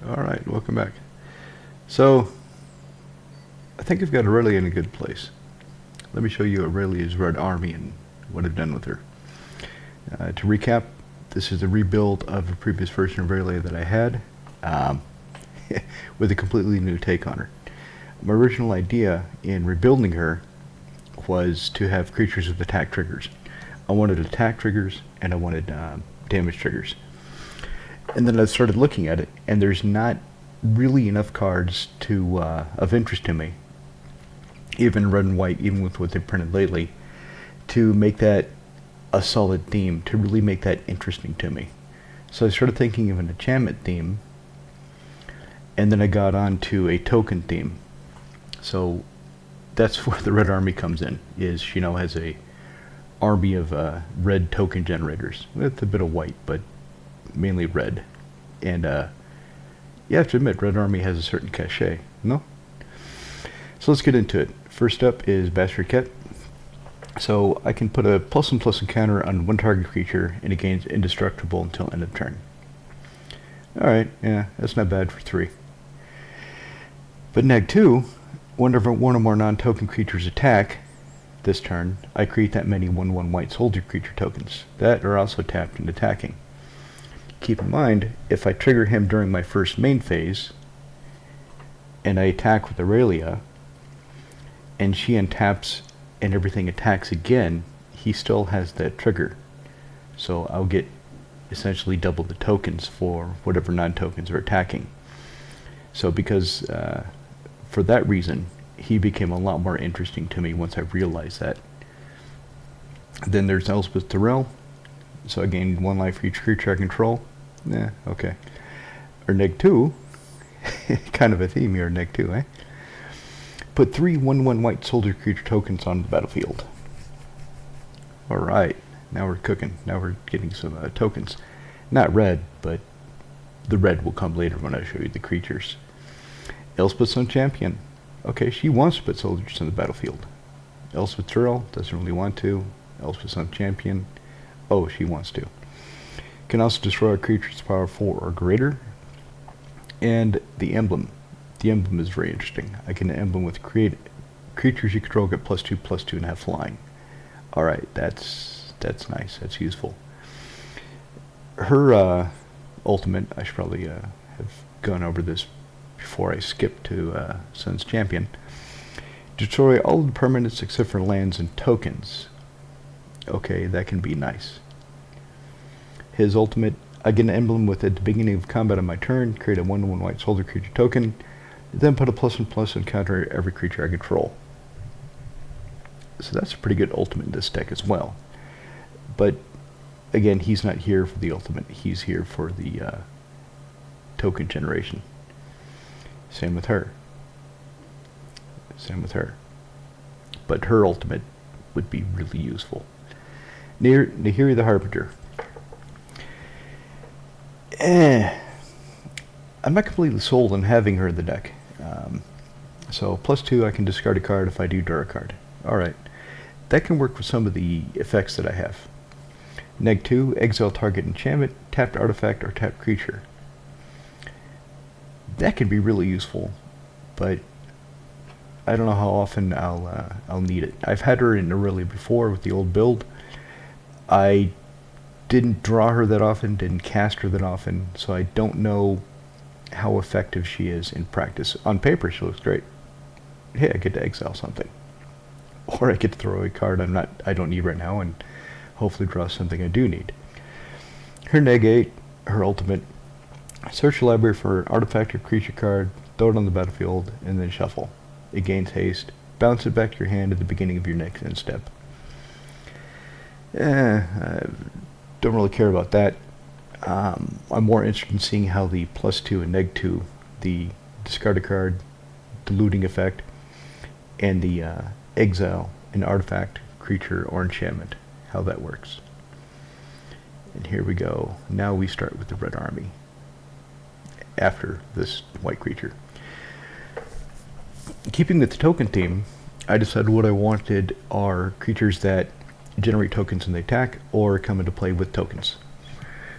Alright, welcome back. So, I think I've got Aurelia in a good place. Let me show you Aurelia's Red Army and what I've done with her. To recap, this is a rebuild of a previous version of Aurelia that I had, with a completely new take on her. My original idea in rebuilding her was to have creatures with attack triggers. I wanted attack triggers and I wanted damage triggers. And then I started looking at it, and there's not really enough cards to of interest to me, even red and white, even with what they've printed lately, to make that a solid theme, to really make that interesting to me. So I started thinking of an enchantment theme, and then I got onto a token theme. So that's where the Red Army comes in, is she now has a army of red token generators, with a bit of white, but mainly red. And you have to admit, Red Army has a certain cachet, no? So let's get into it. First up is Bastard Cat. So I can put a +1/+1 counter on one target creature, and it gains indestructible until end of turn. Alright, yeah, that's not bad for 3. But neg 2, whenever one or more non-token creatures attack this turn, I create that many 1/1 white soldier creature tokens that are also tapped and attacking. Keep in mind, if I trigger him during my first main phase, and I attack with Aurelia, and she untaps and everything attacks again, he still has that trigger. So I'll get essentially double the tokens for whatever non-tokens are attacking. So because, for that reason, he became a lot more interesting to me once I realized that. Then there's Elspeth Tyrell. So I gain 1 life for each creature I control. Okay. Or neg 2, kind of a theme here, neg 2, eh? Put 3 1/1 white soldier creature tokens on the battlefield. Alright, now we're cooking. Now we're getting some tokens. Not red, but the red will come later when I show you the creatures. Elspeth's own champion. Okay, she wants to put soldiers on the battlefield. Elspeth Tyrell doesn't really want to. Elspeth's own champion. Oh, she wants to. Can also destroy a creature's power 4 or greater. And the emblem. The emblem is very interesting. I can emblem with create creatures you control get +2/+2 and have flying. Alright, that's nice. That's useful. Her ultimate, I should probably have gone over this before I skip to Sun's Champion. Destroy all the permanents except for lands and tokens. Okay, that can be nice. His ultimate, I get an emblem with at the beginning of combat on my turn, create a 1/1 white soldier creature token, then put a +1/+1 counter every creature I control. So that's a pretty good ultimate in this deck as well. But again, he's not here for the ultimate, he's here for the token generation. Same with her. Same with her. But her ultimate would be really useful. Nahiri the Harbinger. I'm not completely sold on having her in the deck. So +2, I can discard a card if I do draw a card. Alright. That can work with some of the effects that I have. Neg 2, exile target enchantment, tapped artifact, or tapped creature. That can be really useful, but I don't know how often I'll need it. I've had her in Aurelia before with the old build. I didn't draw her that often, didn't cast her that often, so I don't know how effective she is in practice. On paper, she looks great. Hey, I get to exile something, or I get to throw away a card I don't need right now, and hopefully draw something I do need. Her neg 8, her ultimate. Search your library for an artifact or creature card, throw it on the battlefield, and then shuffle. It gains haste. Bounce it back to your hand at the beginning of your next end step. I don't really care about that. I'm more interested in seeing how the +2 and neg 2, the discard a card, diluting effect, and the exile an artifact, creature, or enchantment, how that works. And here we go. Now we start with the Red Army after this white creature. Keeping with the token theme, I decided what I wanted are creatures that generate tokens when they attack or come into play with tokens.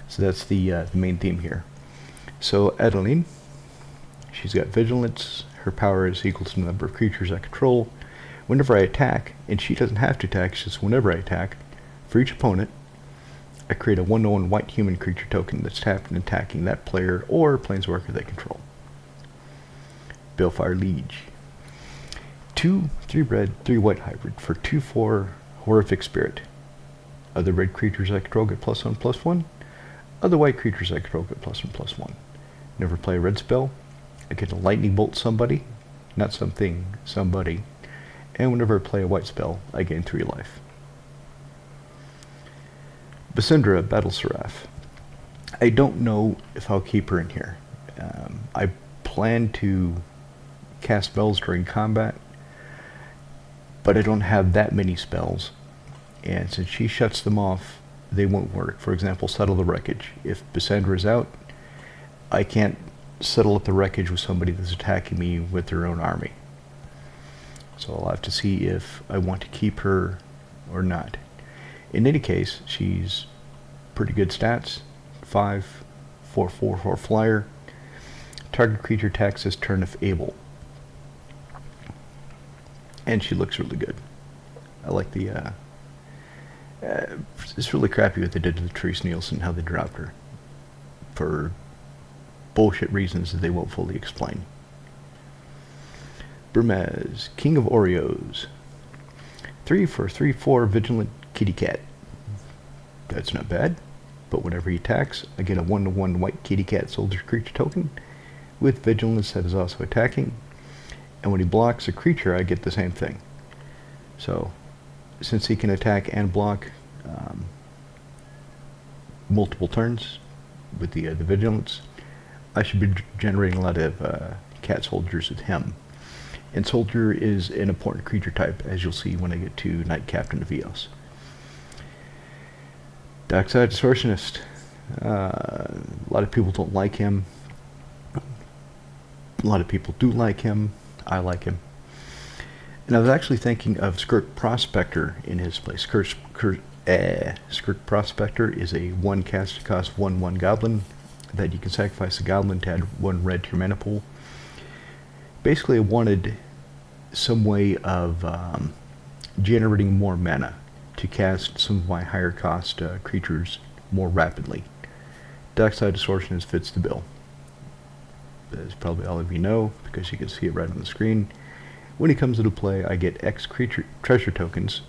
So that's the main theme here. So Adeline, She's got vigilance. Her power is equal to the number of creatures I control. Whenever I attack, and she doesn't have to attack, it's just whenever I attack, for each opponent, I create a 1/1 white human creature token that's tapped and attacking that player or planeswalker they control. Balefire Liege. 2, 3 red, 3 white hybrid for 2/4 Horrific Spirit. Other red creatures I control get +1/+1. Other white creatures I control get +1/+1. Never play a red spell, I get a lightning bolt somebody, not something, somebody. And whenever I play a white spell, I gain 3 life. Basindra, Battle Seraph. I don't know if I'll keep her in here. I plan to cast spells during combat, but I don't have that many spells. And since she shuts them off, they won't work. For example, Settle the Wreckage. If Basindra is out, I can't settle up the wreckage with somebody that's attacking me with their own army. So I'll have to see if I want to keep her or not. In any case, she's pretty good stats. 5, 4/4 flyer. Target creature attacks this turn if able. And she looks really good. I like the it's really crappy what they did to the Therese Nielsen, how they dropped her. For bullshit reasons that they won't fully explain. Burmez, King of Oreos. 3 for 3/4 Vigilant Kitty Cat. That's not bad, but whenever he attacks, I get a 1/1 white kitty cat soldier creature token with vigilance that is also attacking, and when he blocks a creature, I get the same thing. So, since he can attack and block multiple turns with the vigilance, I should be generating a lot of cat soldiers with him. And soldier is an important creature type, as you'll see when I get to Knight Captain of Eos. Darkside Distortionist. A lot of people don't like him. A lot of people do like him. I like him. And I was actually thinking of Skirk Prospector in his place. Skirk Prospector is a 1 cast to cost 1/1 goblin that you can sacrifice a goblin to add 1 red to your mana pool. Basically, I wanted some way of generating more mana to cast some of my higher cost creatures more rapidly. Darkside Distortionist fits the bill. As probably all of you know, because you can see it right on the screen. When he comes into play, I get X creature treasure tokens,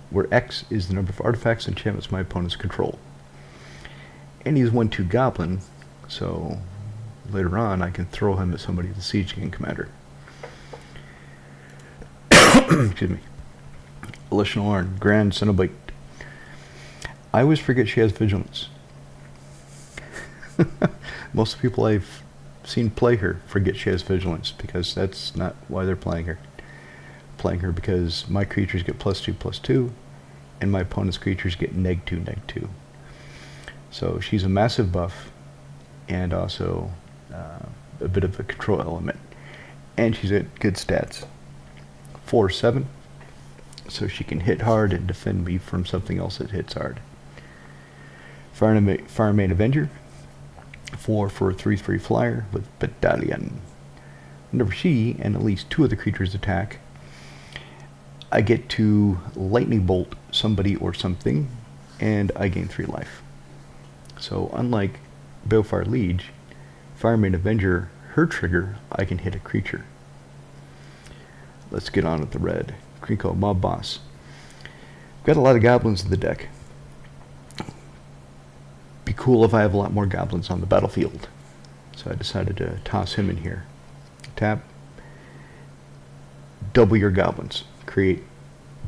where X is the number of artifacts and enchantments my opponents control. And he's 1/2 goblin, so later on I can throw him at somebody with the Siege King commander. Excuse me. Alicia Arn, Grand Cenobite. I always forget she has vigilance. Most people I've seen play her forget she has vigilance, because that's not why they're playing her. Playing her because my creatures get +2/+2, and my opponent's creatures get -2/-2. So she's a massive buff, and also a bit of a control element. And she's at good stats. 4/7, so she can hit hard and defend me from something else that hits hard. Firemaid Avenger. 4 for a 3/3 flyer with Battalion. Whenever she and at least 2 other creatures attack, I get to lightning bolt somebody or something, and I gain 3 life. So unlike Balefire Liege, Firemaid Avenger, her trigger, I can hit a creature. Let's get on with the red. Krinko, Mob Boss. Got a lot of goblins in the deck. Be cool if I have a lot more goblins on the battlefield. So I decided to toss him in here. Tap. Double your goblins.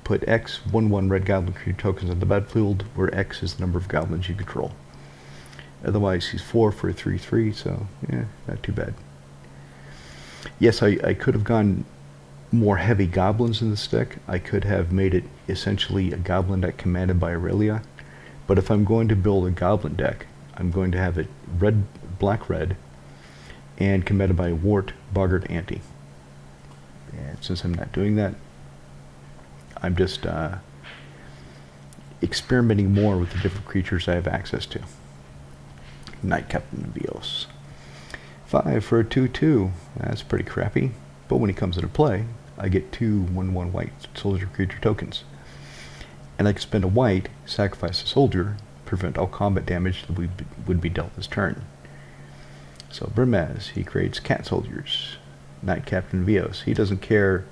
Put X 1/1 red goblin creature tokens on the battlefield, where X is the number of goblins you control. Otherwise, he's 4 for a 3/3, so yeah, not too bad. Yes, I could have gone more heavy goblins in this deck. I could have made it essentially a goblin deck commanded by Aurelia. But if I'm going to build a goblin deck, I'm going to have it red, black-red, and commanded by Wart, Boggart, Ante. And since I'm not doing that, I'm just experimenting more with the different creatures I have access to. Knight Captain of Eos. 5 for a 2/2. That's pretty crappy. But when he comes into play, I get 2 1/1 white soldier creature tokens. And I can spend a white, sacrifice a soldier, prevent all combat damage that would be dealt this turn. So Brimaz, he creates cat soldiers. Knight Captain Vios, he doesn't care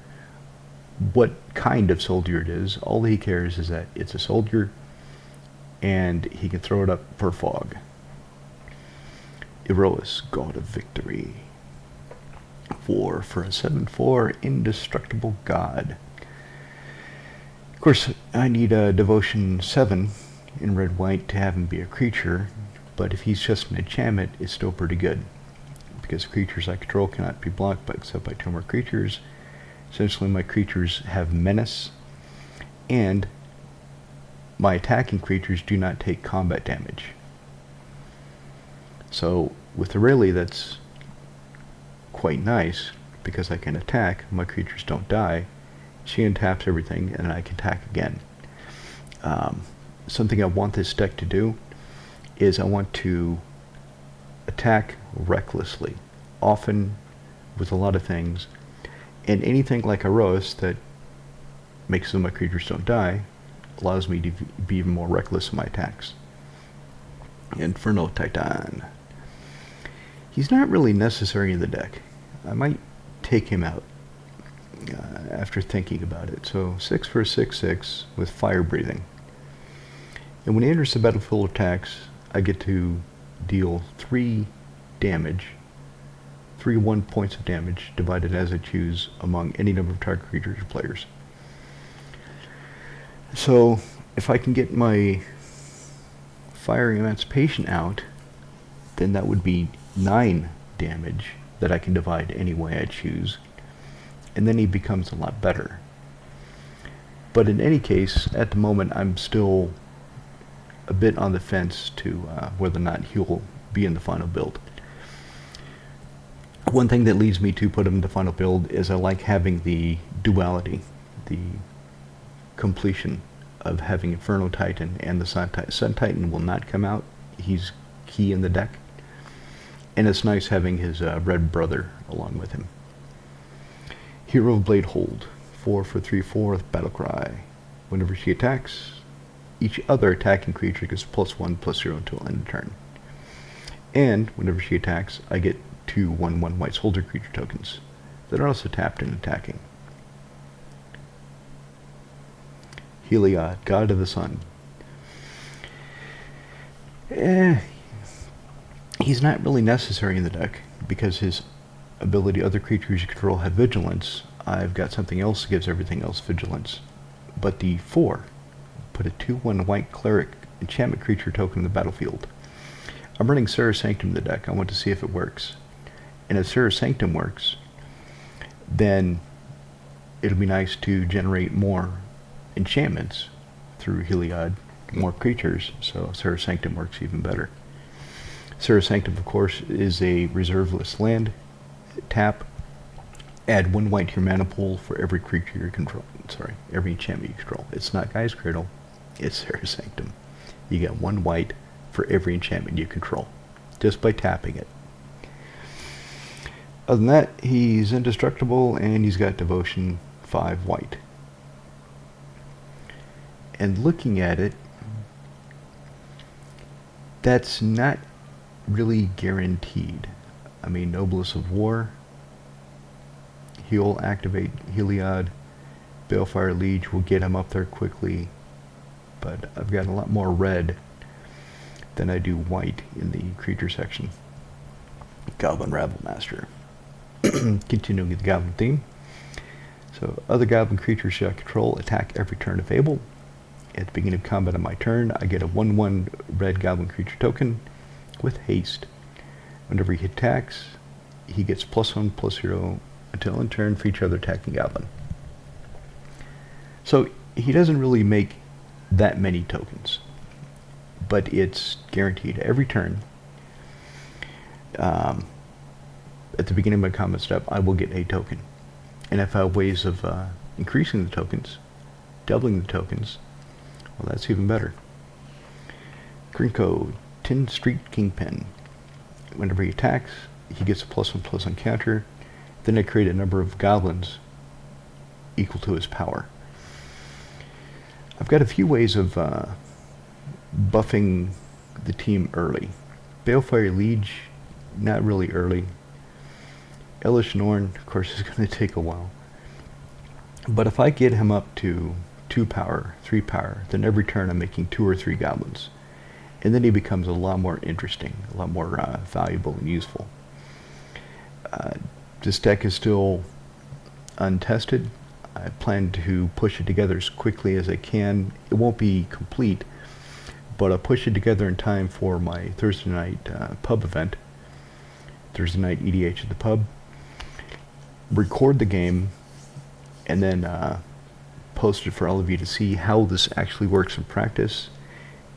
what kind of soldier it is. All he cares is that it's a soldier and he can throw it up for fog. Erois, God of Victory. 4 for a 7/4 indestructible god. Of course, I need a Devotion 7 in red-white to have him be a creature, but if he's just an enchantment, it's still pretty good, because creatures I control cannot be blocked except by 2 more creatures. Essentially, my creatures have menace, and my attacking creatures do not take combat damage. So, with Aurelia, that's quite nice, because I can attack, my creatures don't die, she untaps everything, and I can attack again. Something I want this deck to do is I want to attack recklessly, often with a lot of things, and anything like Erois that makes so my creatures don't die allows me to be even more reckless in my attacks. Inferno Titan. He's not really necessary in the deck. I might take him out after thinking about it. So 6 for a 6/6 with fire breathing. And when he enters the battlefield attacks, I get to deal 3 damage, 3 1 points of damage, divided as I choose among any number of target creatures or players. So if I can get my Fire Emancipation out, then that would be 9 damage that I can divide any way I choose, and then he becomes a lot better. But in any case, at the moment, I'm still a bit on the fence to whether or not he'll be in the final build. One thing that leads me to put him in the final build is I like having the duality, the completion of having Inferno Titan and the Sun Titan. Sun Titan will not come out. He's key in the deck. And it's nice having his red brother along with him. Hero of Blade Hold. 4 for 3/4 with Battle Cry. Whenever she attacks, each other attacking creature gets +1/+0 until end of turn. And whenever she attacks, I get 2 1/1 white soldier creature tokens that are also tapped in attacking. Heliod, God of the Sun. He's not really necessary in the deck, because his ability, other creatures you control have vigilance. I've got something else that gives everything else vigilance. But the 4, put a 2/1 white cleric enchantment creature token in the battlefield. I'm running Serra's Sanctum in the deck. I want to see if it works. And if Serra's Sanctum works, then it'll be nice to generate more enchantments through Heliod, more creatures, so Serra's Sanctum works even better. Serra's Sanctum, of course, is a reserveless land. Tap, add 1 white to your mana pool for every creature you control. Sorry, every enchantment you control. It's not Guy's Cradle, it's Serra's Sanctum. You get 1 white for every enchantment you control, just by tapping it. Other than that, he's indestructible, and he's got Devotion 5 white. And looking at it, that's not really guaranteed. I mean, Noblesse of War, he'll activate Heliod. Balefire Liege will get him up there quickly, but I've got a lot more red than I do white in the creature section. Goblin Rabble Master. Continuing with the Goblin theme. So, other Goblin creatures I control attack every turn if able. At the beginning of combat on my turn, I get a 1/1 red Goblin creature token with haste. Whenever he attacks, he gets +1/+0 until in turn for each other attacking Goblin. So he doesn't really make that many tokens, but it's guaranteed every turn. At the beginning of my combat step, I will get a token. And if I have ways of increasing the tokens, doubling the tokens, well, that's even better. Grinko, Tin Street Kingpin. Whenever he attacks, he gets a +1/+1 counter. Then I create a number of goblins equal to his power. I've got a few ways of buffing the team early. Balefire Liege, not really early. Elish Norn, of course, is going to take a while. But if I get him up to 2 power, 3 power, then every turn I'm making 2 or 3 goblins. And then he becomes a lot more interesting, a lot more valuable and useful. This deck is still untested. I plan to push it together as quickly as I can. It won't be complete, but I'll push it together in time for my Thursday night pub event. Thursday night EDH at the pub. Record the game, and then post it for all of you to see how this actually works in practice.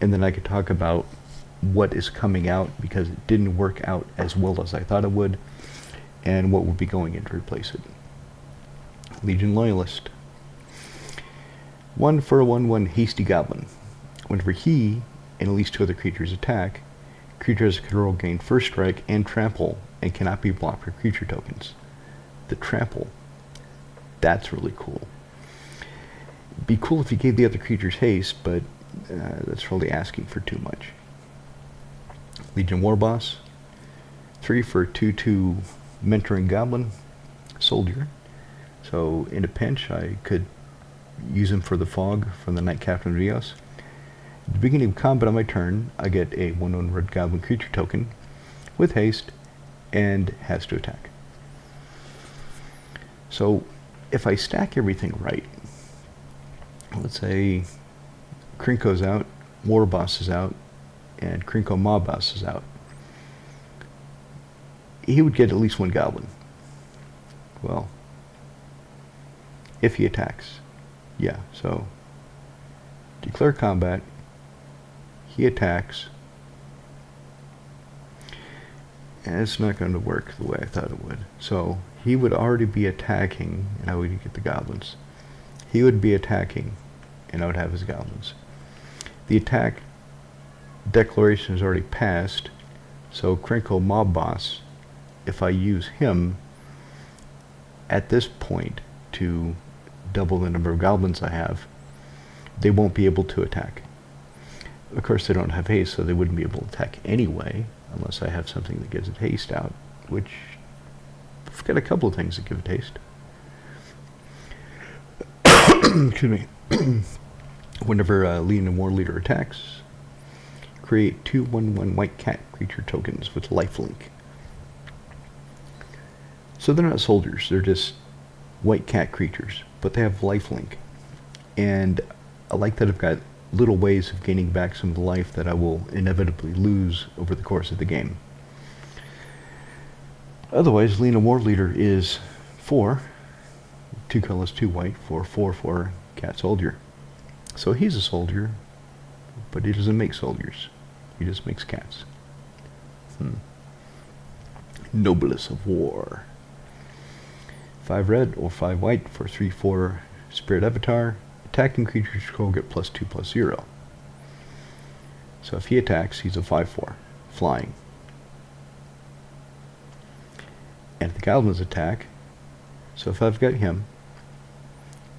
And then I could talk about what is coming out because it didn't work out as well as I thought it would, and what would be going in to replace it. Legion Loyalist. 1 for a 1/1 Hasty Goblin. Whenever he and at least 2 other creatures attack, creatures control gain first strike and trample and cannot be blocked for creature tokens. The trample. That's really cool. It'd be cool if you gave the other creatures haste, but that's really asking for too much. Legion Warboss. 3 for a 2/2 Mentoring Goblin. Soldier. So in a pinch, I could use him for the fog from the Night Captain of Dios. At the beginning of combat on my turn, I get a 1/1 red goblin creature token with haste and has to attack. So if I stack everything right, let's say Krinko's out, Warboss is out, and Krinko Mawboss is out, he would get at least 1 goblin. Well, if he attacks. Yeah, so declare combat, he attacks, and it's not going to work the way I thought it would. So he would already be attacking, and I would get the goblins. He would be attacking, and I would have his goblins. The attack declaration is already passed, so Krinko Mawboss, if I use him at this point to double the number of goblins I have, they won't be able to attack. Of course, they don't have haste, so they wouldn't be able to attack anyway, unless I have something that gives it haste out, which I've got a couple of things that give it haste. Excuse me. Whenever Legion and War Leader attacks, create 2/1/1 white cat creature tokens with lifelink. So they're not soldiers, they're just white cat creatures, but they have lifelink. And I like that I've got little ways of gaining back some of the life that I will inevitably lose over the course of the game. Otherwise, Legion War Leader is 4, 2 colorless, 2 white, for 4/4 cat soldier. So he's a soldier, but he doesn't make soldiers. He just makes cats. Noblesse of War. 5 red or 5 white for 3/4 Spirit Avatar. Attacking creatures control get +2/+0. So if he attacks, he's a 5/4, flying. And if the goblins attack, so if I've got him,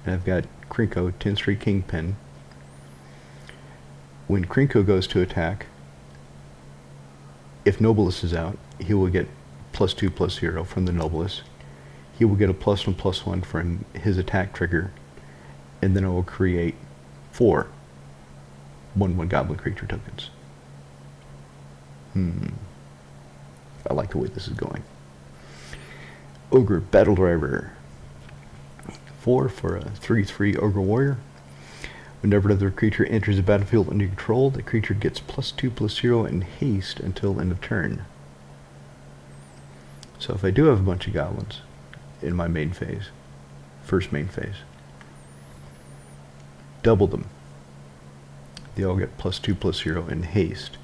and I've got Krinko, 10-3 Kingpin, when Krinko goes to attack, if Noblesse is out, he will get +2/+0 from the Noblesse. He will get a +1/+1 from his attack trigger, and then I will create 4 1/1 goblin creature tokens. I like the way this is going. Ogre Battle Driver. 4 for a 3/3 Ogre Warrior. Whenever another creature enters the battlefield under your control, the creature gets +2/+0 and haste until end of turn. So if I do have a bunch of goblins in my main phase, first main phase, double them. They all get +2/+0 in haste.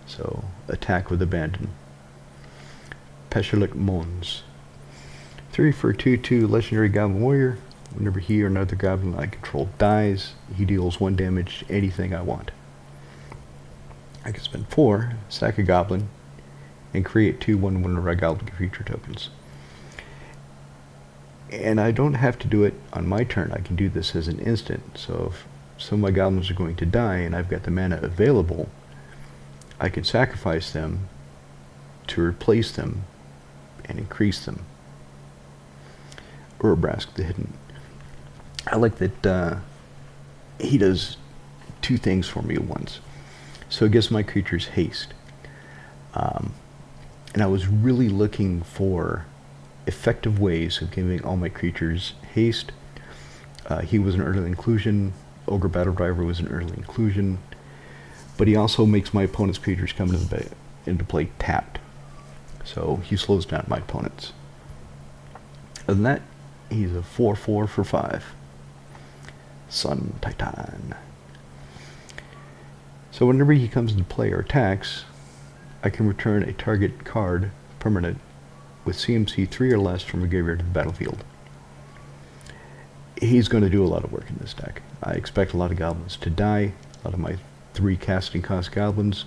So attack with abandon. Peshelik Mons. 3 for a 2/2 Legendary Goblin Warrior. Whenever he or another goblin I control dies, he deals 1 damage to anything I want. I can spend 4, sack a goblin, and create 2 1/1 red goblin creature tokens. And I don't have to do it on my turn. I can do this as an instant. So if some of my goblins are going to die and I've got the mana available, I can sacrifice them to replace them and increase them. Or Brask the Hidden. I like that he does 2 things for me at once. So it gives my creatures haste. And I was really looking for effective ways of giving all my creatures haste. He was an early inclusion. Ogre Battle Driver was an early inclusion. But he also makes my opponent's creatures come into play tapped. So he slows down my opponents. Other than that, he's a 4/4 for 5. Sun Titan. So whenever he comes into play or attacks, I can return a target card permanent with CMC 3 or less from a graveyard to the battlefield. He's going to do a lot of work in this deck. I expect a lot of goblins to die, a lot of my 3 casting cost goblins,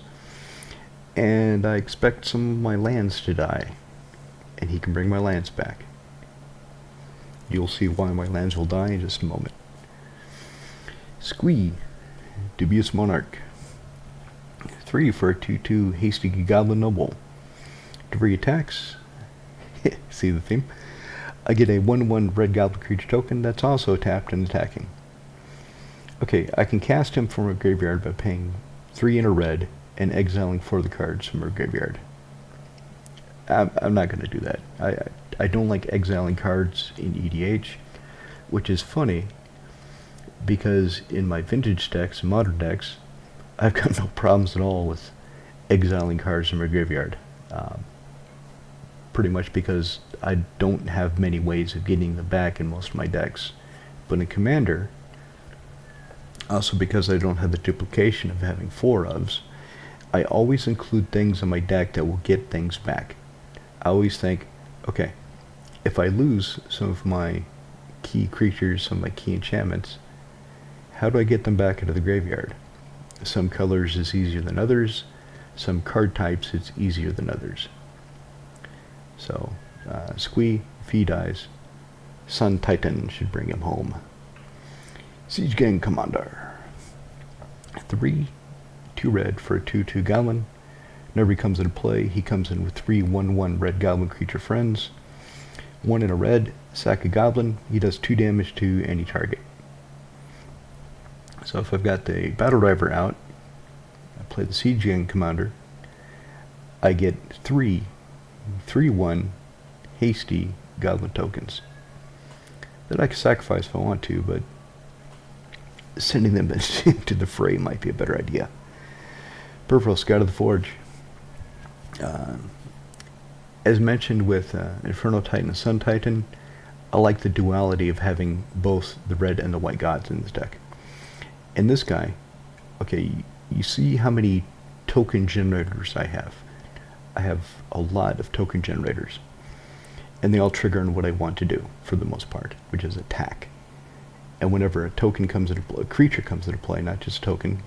and I expect some of my lands to die, and he can bring my lands back. You'll see why my lands will die in just a moment. Squee, Dubious Monarch. 3 for a 2/2 Hasty Goblin Noble. Whenever he attacks, see the theme? I get a 1/1 red goblin creature token that's also tapped and attacking. Okay, I can cast him from a graveyard by paying 3 in a red and exiling 4 of the cards from a graveyard. I'm not going to do that. I don't like exiling cards in EDH, which is funny because in my vintage decks, modern decks, I've got no problems at all with exiling cards from a graveyard. Pretty much because I don't have many ways of getting them back in most of my decks. But in Commander, also because I don't have the duplication of having 4 ofs, I always include things in my deck that will get things back. I always think, okay, if I lose some of my key creatures, some of my key enchantments, how do I get them back into the graveyard? Some colors is easier than others. Some card types it's easier than others. So, Squee, if he dies, Sun Titan should bring him home. Siege Gang Commander. 3, 2 red for a 2/2 goblin. Whenever he comes into play, he comes in with 3 1/1 red goblin creature friends. 1 in a red, sack a goblin. He does 2 damage to any target. So if I've got the Battle Driver out, I play the Siege Gang Commander, I get 3 3/1 hasty goblin tokens that I can sacrifice if I want to, but sending them into the fray might be a better idea. Peripheral Scout of the Forge. As mentioned with Inferno Titan and Sun Titan, I like the duality of having both the red and the white gods in this deck. And this guy, okay, you see how many token generators I have. I have a lot of token generators. And they all trigger on what I want to do, for the most part, which is attack. And whenever a token comes into play, a creature comes into play, not just a token,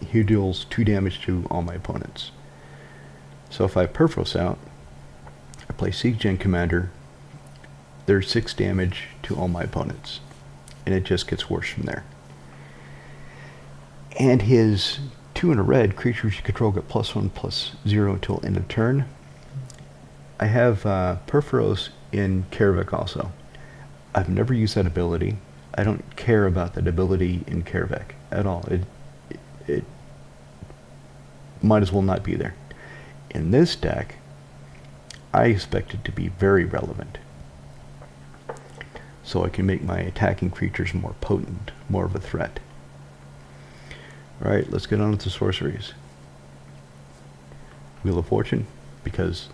he deals 2 damage to all my opponents. So if I have Perforos out, I play Siege Gen Commander, there's 6 damage to all my opponents. And it just gets worse from there. And his 2 in a red, creatures you control get +1/+0 until end of turn. I have Perforos in Karavik also. I've never used that ability. I don't care about that ability in Karavik at all. It might as well not be there. In this deck, I expect it to be very relevant. So I can make my attacking creatures more potent, more of a threat. Alright, let's get on with the sorceries. Wheel of Fortune, because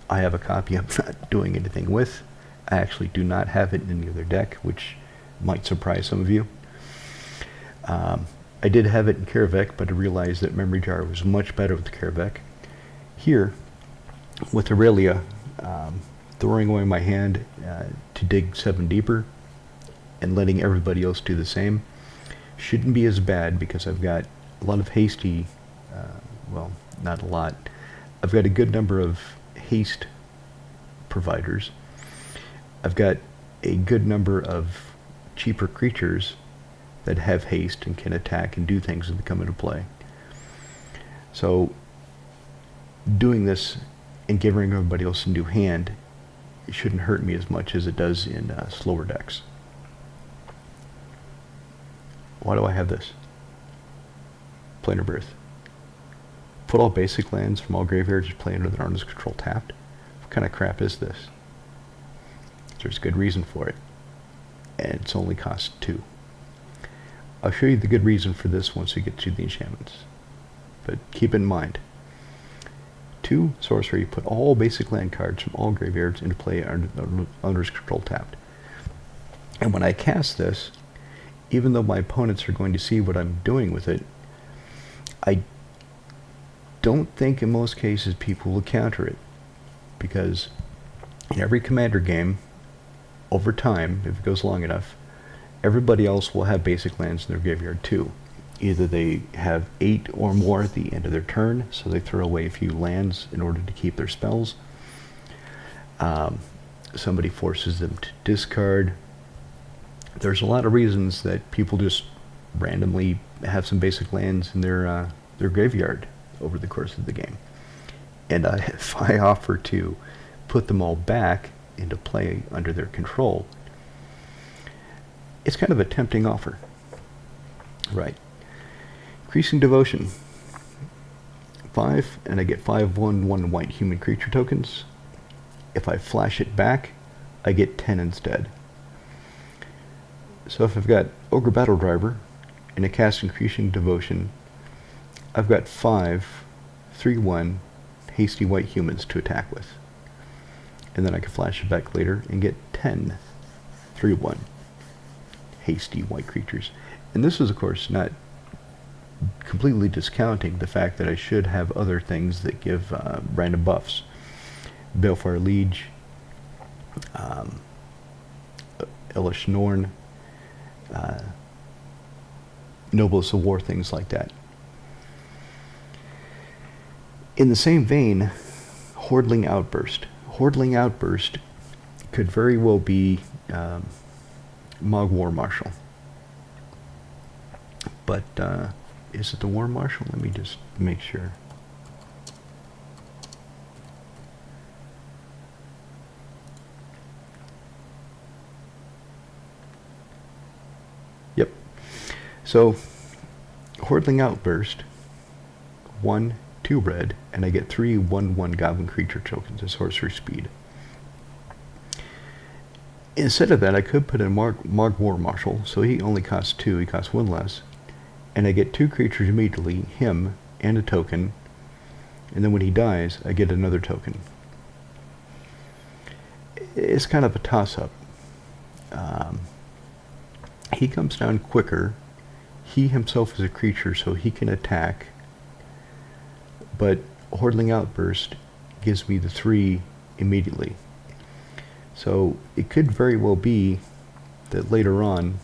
I have a copy I'm not doing anything with. I actually do not have it in any other deck, which might surprise some of you. I did have it in Karavik, but I realized that Memory Jar was much better with Karavik. Here, with Aurelia, throwing away my hand to dig 7 deeper and letting everybody else do the same shouldn't be as bad because I've got a lot of hasty, well, not a lot. I've got a good number of haste providers. I've got a good number of cheaper creatures that have haste and can attack and do things as they come into play. So doing this and giving everybody else a new hand, it shouldn't hurt me as much as it does in slower decks. Why do I have this? Plane of Birth. Put all basic lands from all graveyards to play under their owner's control tapped. What kind of crap is this? There's good reason for it. And it's only cost 2. I'll show you the good reason for this once we get to the enchantments. But keep in mind, 2 sorcery, put all basic land cards from all graveyards into play under owner's control tapped. And when I cast this, even though my opponents are going to see what I'm doing with it, I don't think in most cases people will counter it. Because in every commander game, over time, if it goes long enough, everybody else will have basic lands in their graveyard too. Either they have 8 or more at the end of their turn, so they throw away a few lands in order to keep their spells. Somebody forces them to discard. There's a lot of reasons that people just randomly have some basic lands in their graveyard over the course of the game. And if I offer to put them all back into play under their control, it's kind of a tempting offer. Right. Increasing Devotion. 5, and I get 5/1/1 white human creature tokens. If I flash it back, I get 10 instead. So if I've got Ogre Battle Driver and a cast Increasing Devotion, I've got 5 3/1 hasty white humans to attack with. And then I can flash it back later and get 10 3/1 hasty white creatures. And this is, of course, not completely discounting the fact that I should have other things that give random buffs. Balefire Liege, Elish Norn, Noblest of War, things like that. In the same vein, Hordling Outburst. Hordling Outburst could very well be Mog War Marshal. But is it the War Marshal? Let me just make sure. Yep. So, Hordling Outburst, 1, 2 red, and I get 3/1/1 Goblin creature tokens as sorcery speed. Instead of that, I could put in Mog War Marshal, so he only costs 2, he costs 1 less, and I get 2 creatures immediately, him and a token, and then when he dies, I get another token. It's kind of a toss-up. He comes down quicker. He himself is a creature, so he can attack, but Hordling Outburst gives me the 3 immediately. So it could very well be that later on,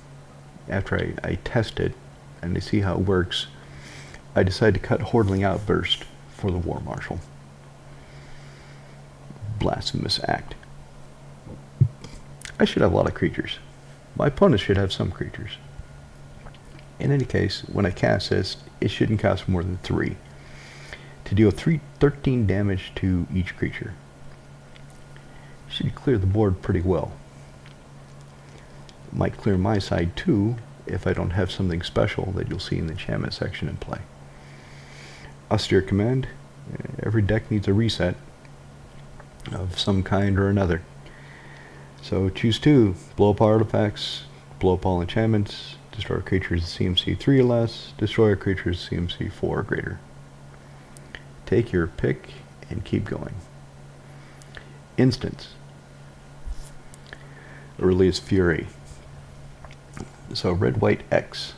after I test it and I see how it works, I decide to cut Hordling Outburst for the War Marshal. Blasphemous act. I should have a lot of creatures. My opponent should have some creatures. In any case, when I cast this, it shouldn't cost more than 3. To deal 13 damage to each creature. Should clear the board pretty well. Might clear my side too, if I don't have something special that you'll see in the enchantment section in play. Austere Command. Every deck needs a reset of some kind or another. So choose 2. Blow up artifacts, blow up all enchantments, destroy creatures CMC 3 or less, destroy creatures CMC 4 or greater. Take your pick and keep going. Instance. Aurelia's Fury. So red, white, X.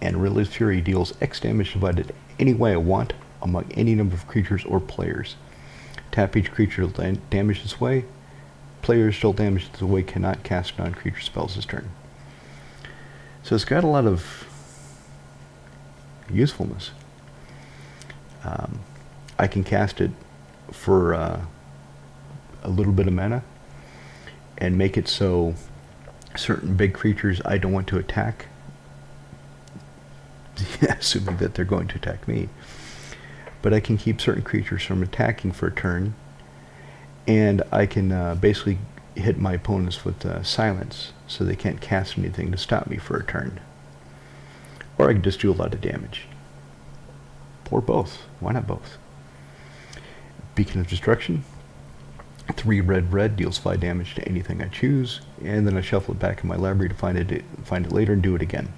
And Aurelia's Fury deals X damage divided any way I want among any number of creatures or players. Tap each creature damage this way. Players still damaged this way cannot cast non-creature spells this turn. So it's got a lot of usefulness. I can cast it for a little bit of mana and make it so certain big creatures I don't want to attack, assuming that they're going to attack me, but I can keep certain creatures from attacking for a turn, and I can basically hit my opponents with silence so they can't cast anything to stop me for a turn. Or I can just do a lot of damage. Or both. Why not both? Beacon of Destruction. 3 red deals 5 damage to anything I choose, and then I shuffle it back in my library to find it later and do it again.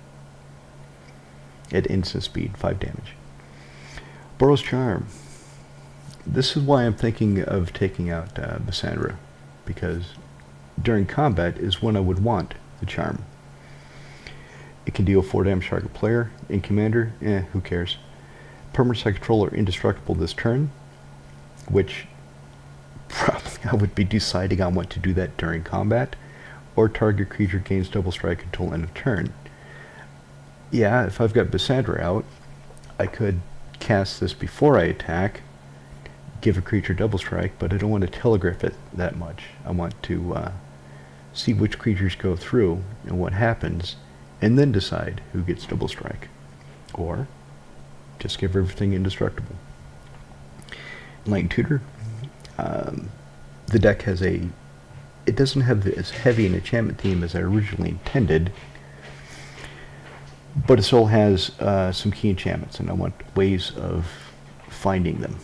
At instant speed, 5 damage. Boros Charm. This is why I'm thinking of taking out Bassandra, because during combat is when I would want the charm. It can deal 4 damage to target player. In commander, who cares? Permanents I control are indestructible this turn, which probably I would be deciding on what to do that during combat, or target creature gains double strike until end of turn. Yeah, if I've got Bassandra out, I could cast this before I attack, give a creature double strike, but I don't want to telegraph it that much. I want to see which creatures go through and what happens, and then decide who gets double strike. Or just give everything indestructible. Enlightened Tutor. The deck has it doesn't have as heavy an enchantment theme as I originally intended, but it still has some key enchantments, and I want ways of finding them.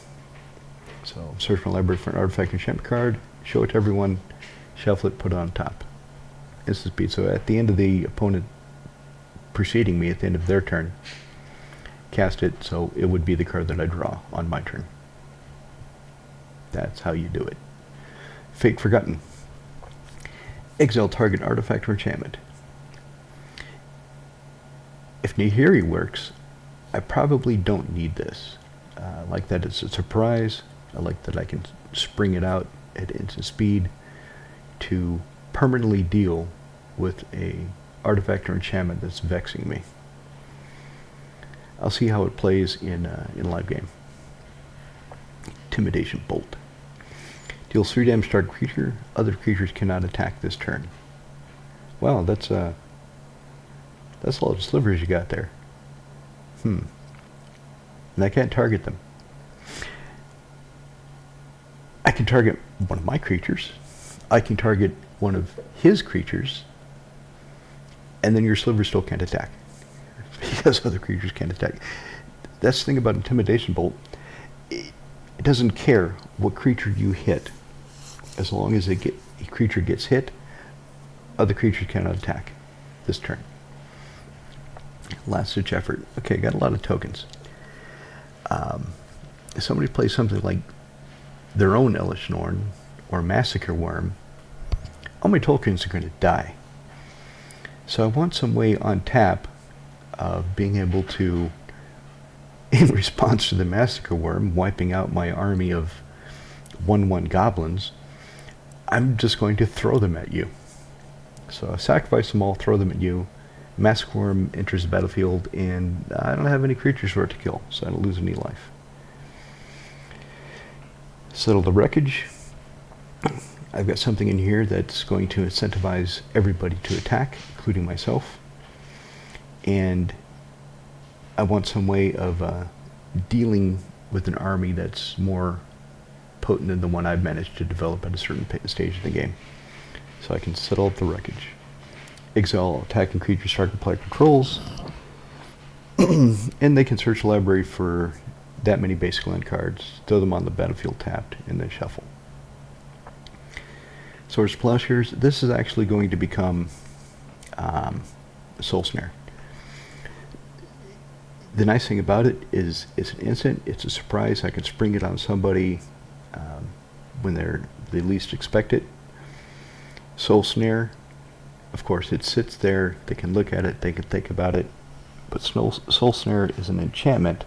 So search my library for an artifact enchantment card, show it to everyone, shuffle it, put it on top. Instant speed. So at the end of the opponent preceding me, at the end of their turn, cast it so it would be the card that I draw on my turn. That's how you do it. Fate Forgotten. Exile target artifact or enchantment. If Nahiri works, I probably don't need this. I like that it's a surprise. I like that I can spring it out at instant speed to permanently deal with a artifact or enchantment that's vexing me. I'll see how it plays in live game. Intimidation Bolt. Deals 3 damage to target creature. Other creatures cannot attack this turn. Wow, that's a lot of slivers you got there. And I can't target them. I can target one of my creatures. I can target one of his creatures. And then your sliver still can't attack. Because other creatures can't attack. That's the thing about Intimidation Bolt. It doesn't care what creature you hit. As long as a creature gets hit, other creatures cannot attack this turn. Last ditch effort. Okay, got a lot of tokens. If somebody plays something like their own Elish Norn or Massacre Worm, all my tokens are going to die. So I want some way on tap of being able to, in response to the Massacre Worm wiping out my army of 1/1 goblins, I'm just going to throw them at you. So I sacrifice them all, throw them at you. Massacre Worm enters the battlefield, and I don't have any creatures for it to kill, so I don't lose any life. Settle the Wreckage. I've got something in here that's going to incentivize everybody to attack, including myself. And I want some way of dealing with an army that's more potent than the one I've managed to develop at a certain stage of the game. So I can settle up the Wreckage. Exile attacking creatures target player controls. And they can search the library for that many basic land cards, throw them on the battlefield tapped, and then shuffle. Swords Plowshares. This is actually going to become Soul Snare. The nice thing about it is it's an instant, it's a surprise. I can spring it on somebody when they least expect it. Soul Snare, of course, it sits there, they can look at it, they can think about it, but Soul Snare is an enchantment,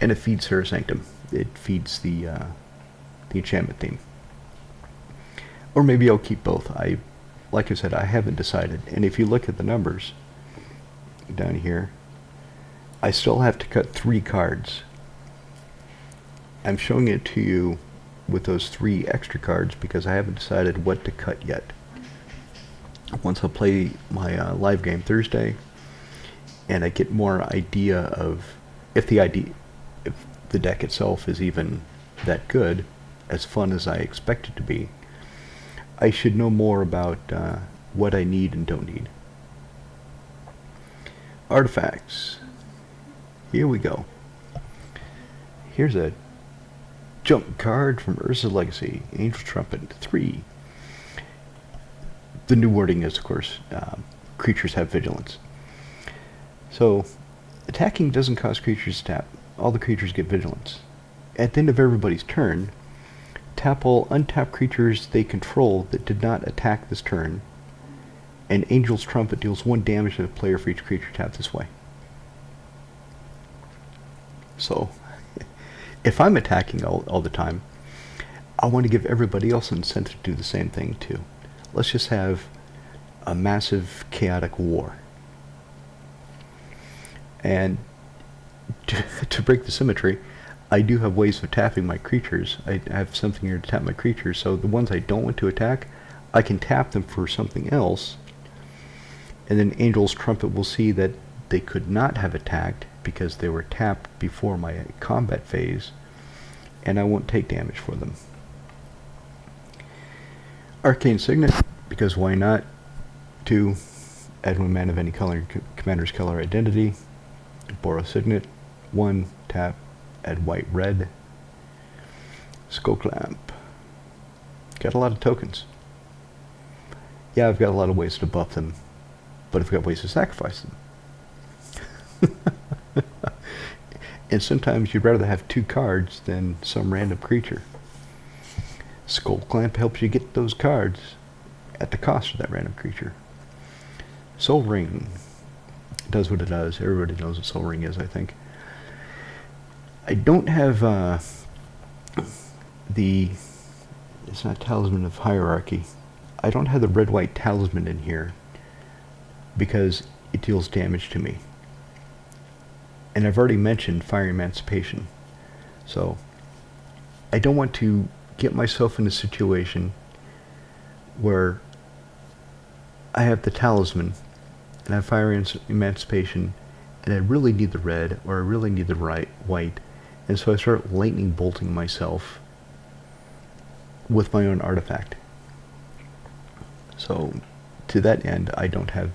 and it feeds Serra Sanctum. It feeds the enchantment theme. Or maybe I'll keep both. Like I said, I haven't decided, and if you look at the numbers down here, I still have to cut 3 cards I'm showing it to you with those 3 extra cards because I haven't decided what to cut yet. Once I play my live game Thursday, and I get more idea of if the deck itself is even that good, as fun as I expect it to be, I should know more about what I need and don't need. Artifacts. Here we go. Here's a jump card from Urza's Legacy, Angel Trumpet 3. The new wording is, of course, creatures have vigilance. So, attacking doesn't cause creatures to tap. All the creatures get vigilance. At the end of everybody's turn, tap all untapped creatures they control that did not attack this turn, and Angel's Trumpet deals 1 damage to the player for each creature tapped this way. So, if I'm attacking all the time, I want to give everybody else an incentive to do the same thing too. Let's just have a massive chaotic war. And to break the symmetry, I do have ways of tapping my creatures. I have something here to tap my creatures, so the ones I don't want to attack, I can tap them for something else, and then Angel's Trumpet will see that they could not have attacked because they were tapped before my combat phase, and I won't take damage for them. Arcane Signet, because why not? 2, add 1 mana of any color, commander's color identity. Boros Signet, 1, tap, add white, red. Skull Clamp. Got a lot of tokens. Yeah, I've got a lot of ways to buff them, but I've got ways to sacrifice them. And sometimes you'd rather have 2 cards than some random creature. Skull Clamp helps you get those cards at the cost of that random creature. Soul Ring does what it does. Everybody knows what Soul Ring is, I think. I don't have it's not Talisman of Hierarchy. I don't have the red-white Talisman in here because it deals damage to me. And I've already mentioned Fire Emancipation. So I don't want to get myself in a situation where I have the Talisman and I have Fire Emancipation and I really need the red or I really need the white, and so I start lightning bolting myself with my own artifact. So to that end, I don't have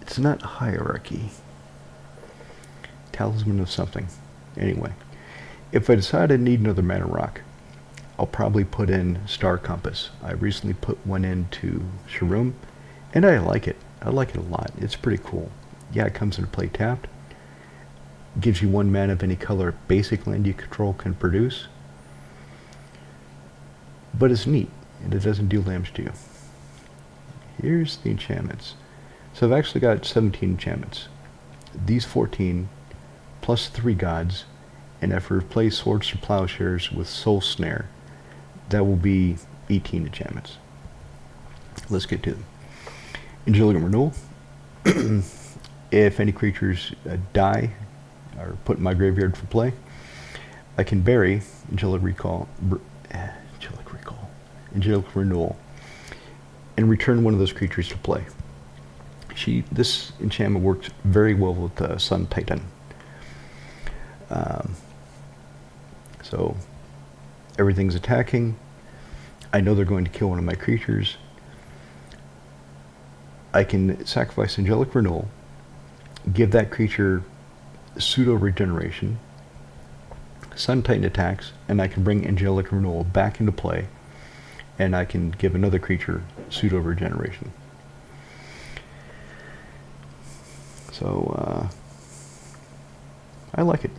it's not Hierarchy. Talisman of something. Anyway, if I decide I need another mana rock, I'll probably put in Star Compass. I recently put one into Shroom, and I like it. I like it a lot. It's pretty cool. Yeah, it comes into play tapped. Gives you 1 mana of any color basic land you control can produce. But it's neat, and it doesn't deal damage to you. Here's the enchantments. So I've actually got 17 enchantments. These 14 plus 3 gods, and if I replace Swords to Plowshares with Soul Snare, that will be 18 enchantments. Let's get to them. Angelic Renewal. If any creatures die or put in my graveyard for play, I can bury Angelic Renewal, and return one of those creatures to play. This enchantment works very well with Sun Titan. So everything's attacking. I know they're going to kill one of my creatures. I can sacrifice Angelic Renewal, give that creature pseudo regeneration, Sun Titan attacks, and I can bring Angelic Renewal back into play, and I can give another creature pseudo regeneration. So I like it.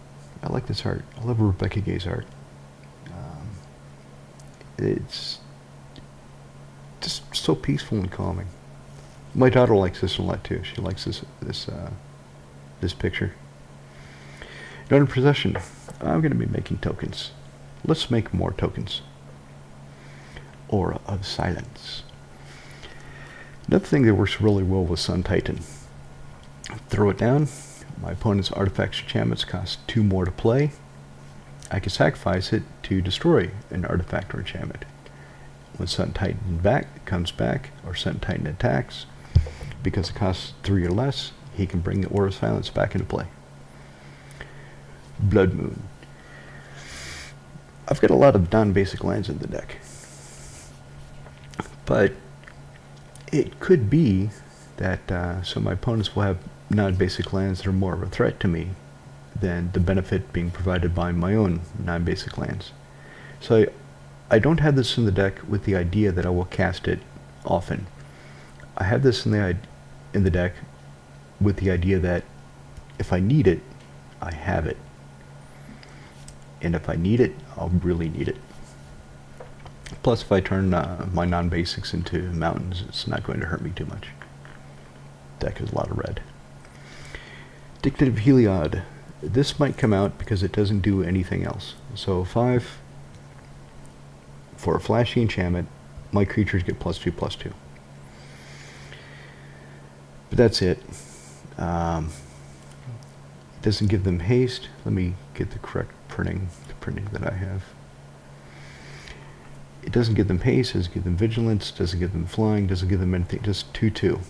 I like this art. I love Rebecca Gay's art. It's just so peaceful and calming. My daughter likes this a lot too. She likes this picture. Under possession, I'm going to be making tokens. Let's make more tokens. Aura of Silence. Another thing that works really well with Sun Titan. Throw it down. My opponent's artifacts or enchantments cost 2 more to play. I can sacrifice it to destroy an artifact or enchantment. When Sun Titan comes back, or Sun Titan attacks, because it costs 3 or less, he can bring the Aura of Silence back into play. Blood Moon. I've got a lot of non-basic lands in the deck, but it could be that some of my opponents will have non-basic lands that are more of a threat to me than the benefit being provided by my own non-basic lands. So I don't have this in the deck with the idea that I will cast it often. I have this in the deck with the idea that if I need it, I have it. And if I need it, I'll really need it. Plus, if I turn my non-basics into mountains, it's not going to hurt me too much. Deck is a lot of red. Dictative Heliod. This might come out because it doesn't do anything else. So 5 for a flashy enchantment, my creatures get +2/+2. But that's it. It doesn't give them haste. Let me get the correct printing, the printing that I have. It doesn't give them haste, doesn't give them vigilance, doesn't give them flying, doesn't give them anything, just 2/2.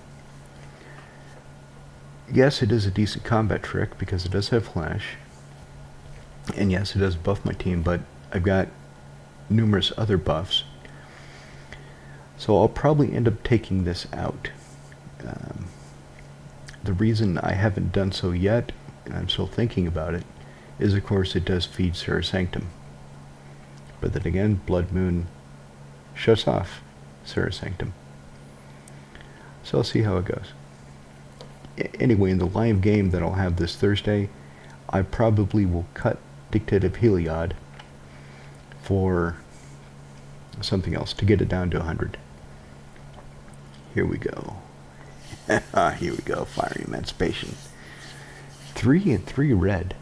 Yes, it is a decent combat trick because it does have flash. And yes, it does buff my team, but I've got numerous other buffs. So I'll probably end up taking this out. The reason I haven't done so yet, and I'm still thinking about it, is of course it does feed Serra Sanctum. But then again, Blood Moon shuts off Serra Sanctum. So I'll see how it goes. Anyway, in the live game that I'll have this Thursday, I probably will cut Dictative Heliod for something else to get it down to 100. Here we go. Here we go. Fiery Emancipation. 3 and 3 red.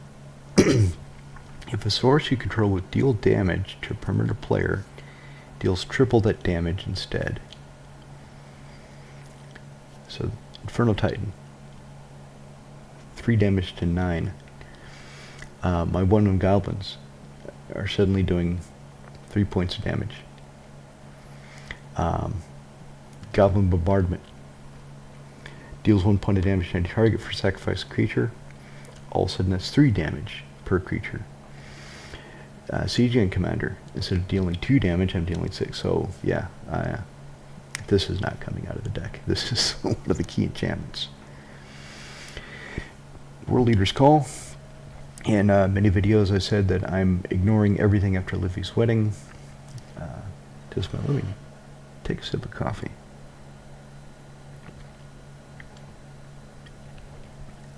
If a source you control would deal damage to a permanent player, deals triple that damage instead. So, Inferno Titan. 3 damage to 9. My 1/1 goblins are suddenly doing 3 points of damage. Goblin Bombardment. Deals 1 point of damage to any target for sacrifice creature. All of a sudden that's 3 damage per creature. CGN Commander. Instead of dealing 2 damage, I'm dealing 6. So, yeah, this is not coming out of the deck. This is one of the key enchantments. World Leader's Call. In many videos I said that I'm ignoring everything after Livy's wedding. Let me take a sip of coffee.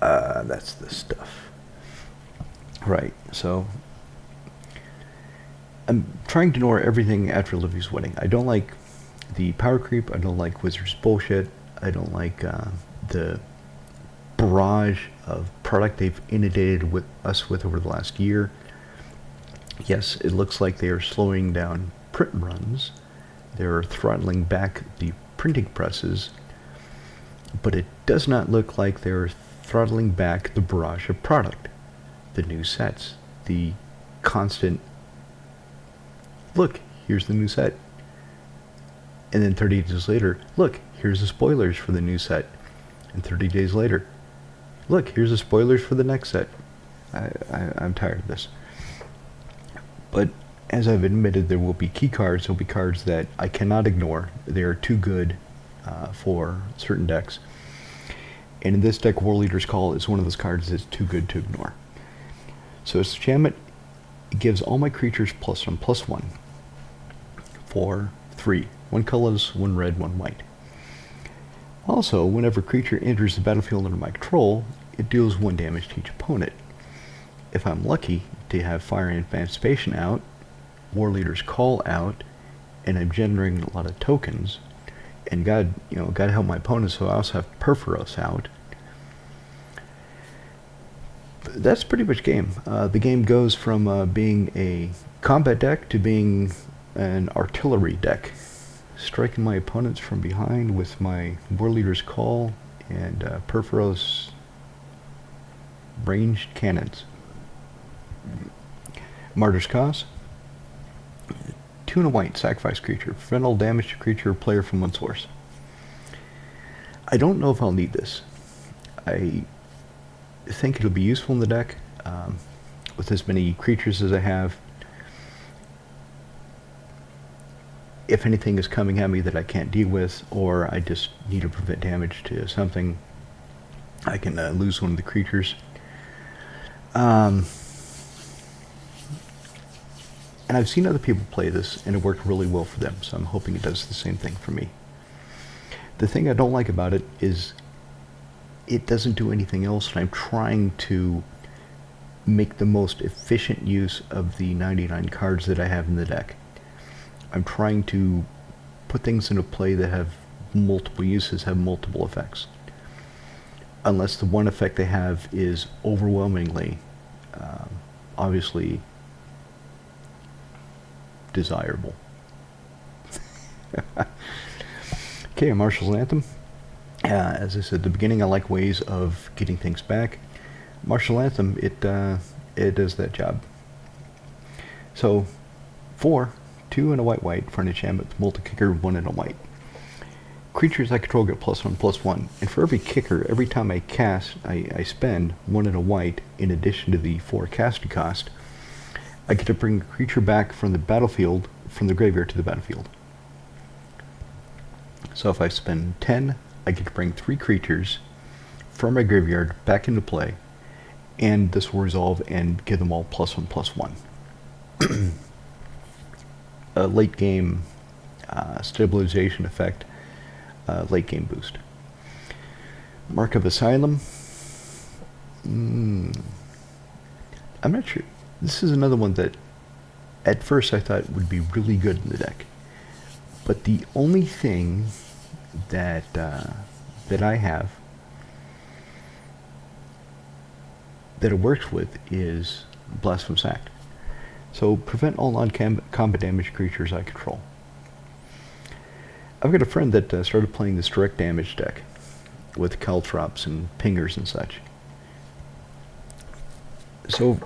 That's the stuff. Right, so I'm trying to ignore everything after Livy's wedding. I don't like the power creep. I don't like Wizards bullshit. I don't like the barrage of product they've inundated us with over the last year. Yes, it looks like they are slowing down print runs. They're throttling back the printing presses, but it does not look like they're throttling back the barrage of product. The new sets, the constant, look, here's the new set. And then 30 days later, look, here's the spoilers for the new set. And 30 days later, look, here's the spoilers for the next set. I'm tired of this. But as I've admitted, there will be key cards. There will be cards that I cannot ignore. They are too good for certain decks. And in this deck, World Leader's Call is one of those cards that's too good to ignore. So it's enchantment. It gives all my creatures +1/+1 for 3. 1 colorless, 1 red, 1 white. Also, whenever a creature enters the battlefield under my control, it deals 1 damage to each opponent. If I'm lucky to have Fire and Emancipation out, War Leader's Call out, and I'm generating a lot of tokens, and God help my opponents, so I also have Perforos out. That's pretty much game. The game goes from being a combat deck to being an artillery deck, striking my opponents from behind with my War Leader's Call and Perforos ranged cannons. Martyr's Cause. 2 and a white, sacrifice creature. Prevent all damage to creature or player from one source. I don't know if I'll need this. I think it'll be useful in the deck with as many creatures as I have. If anything is coming at me that I can't deal with, or I just need to prevent damage to something, I can lose one of the creatures. And I've seen other people play this, and it worked really well for them, so I'm hoping it does the same thing for me. The thing I don't like about it is it doesn't do anything else, and I'm trying to make the most efficient use of the 99 cards that I have in the deck. I'm trying to put things into play that have multiple uses, have multiple effects. Unless the one effect they have is overwhelmingly, obviously, desirable. Okay, Marshal's Anthem. As I said at the beginning, I like ways of getting things back. Martial Anthem, it does that job. So, 4, 2 and a white for an enchantment with multi-kicker, 1 and a white. Creatures I control get +1/+1, and for every kicker, every time I cast, I spend 1 and a white in addition to the 4 casting cost. I get to bring a creature back from the battlefield, from the graveyard to the battlefield. So if I spend 10, I get to bring 3 creatures from my graveyard back into play, and this will resolve and give them all +1/+1. A late game stabilization effect, late game boost. Mark of Asylum. I'm not sure. This is another one that at first I thought would be really good in the deck. But the only thing that I have that it works with is Blasphemous Act. So prevent all non-combat damage creatures I control. I've got a friend that started playing this direct damage deck with caltrops and pingers and such. So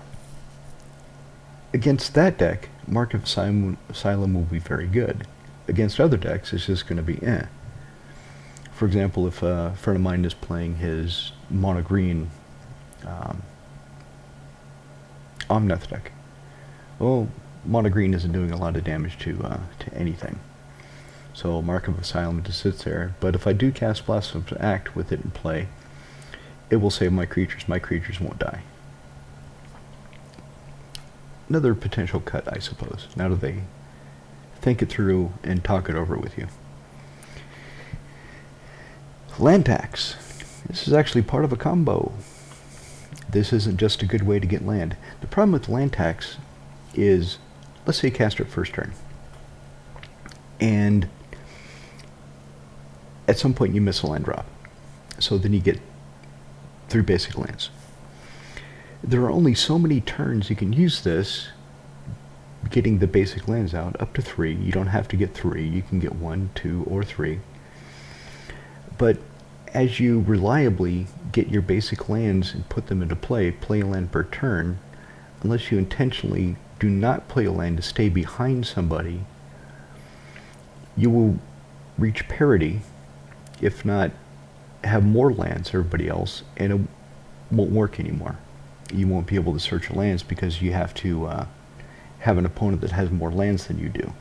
against that deck, Mark of Asylum will be very good. Against other decks, it's just going to be eh. For example, if a friend of mine is playing his mono green Omnath deck, well, mono green isn't doing a lot of damage to anything. So Mark of Asylum just sits there. But if I do cast Blasphemous Act with it in play, it will save my creatures. My creatures won't die. Another potential cut, I suppose, now that they think it through and talk it over with you. Land tax. This is actually part of a combo. This isn't just a good way to get land. The problem with land tax is, let's say you cast it first turn, and at some point you miss a land drop. So then you get 3 basic lands. There are only so many turns you can use this, getting the basic lands out, up to 3. You don't have to get 3, you can get 1, 2, or 3. But as you reliably get your basic lands and put them into play a land per turn, unless you intentionally do not play a land to stay behind somebody, you will reach parity, if not have more lands than everybody else, and it won't work anymore. You won't be able to search your lands because you have to have an opponent that has more lands than you do.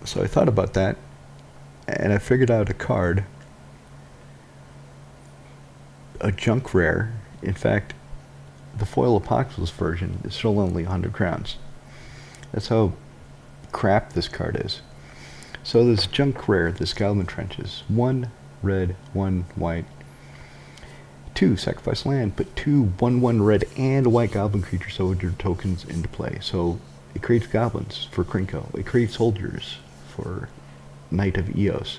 So I thought about that, and I figured out a card, a junk rare. In fact, the foil Apocalypse version is still only 100 crowns. That's how crap this card is. So this junk rare, this Goblin Trenches, 1 red, 1 white, 2 sacrifice land, put 2 1/1 red and white goblin creature soldier tokens into play. So it creates goblins for Krinko. It creates soldiers for Knight of Eos.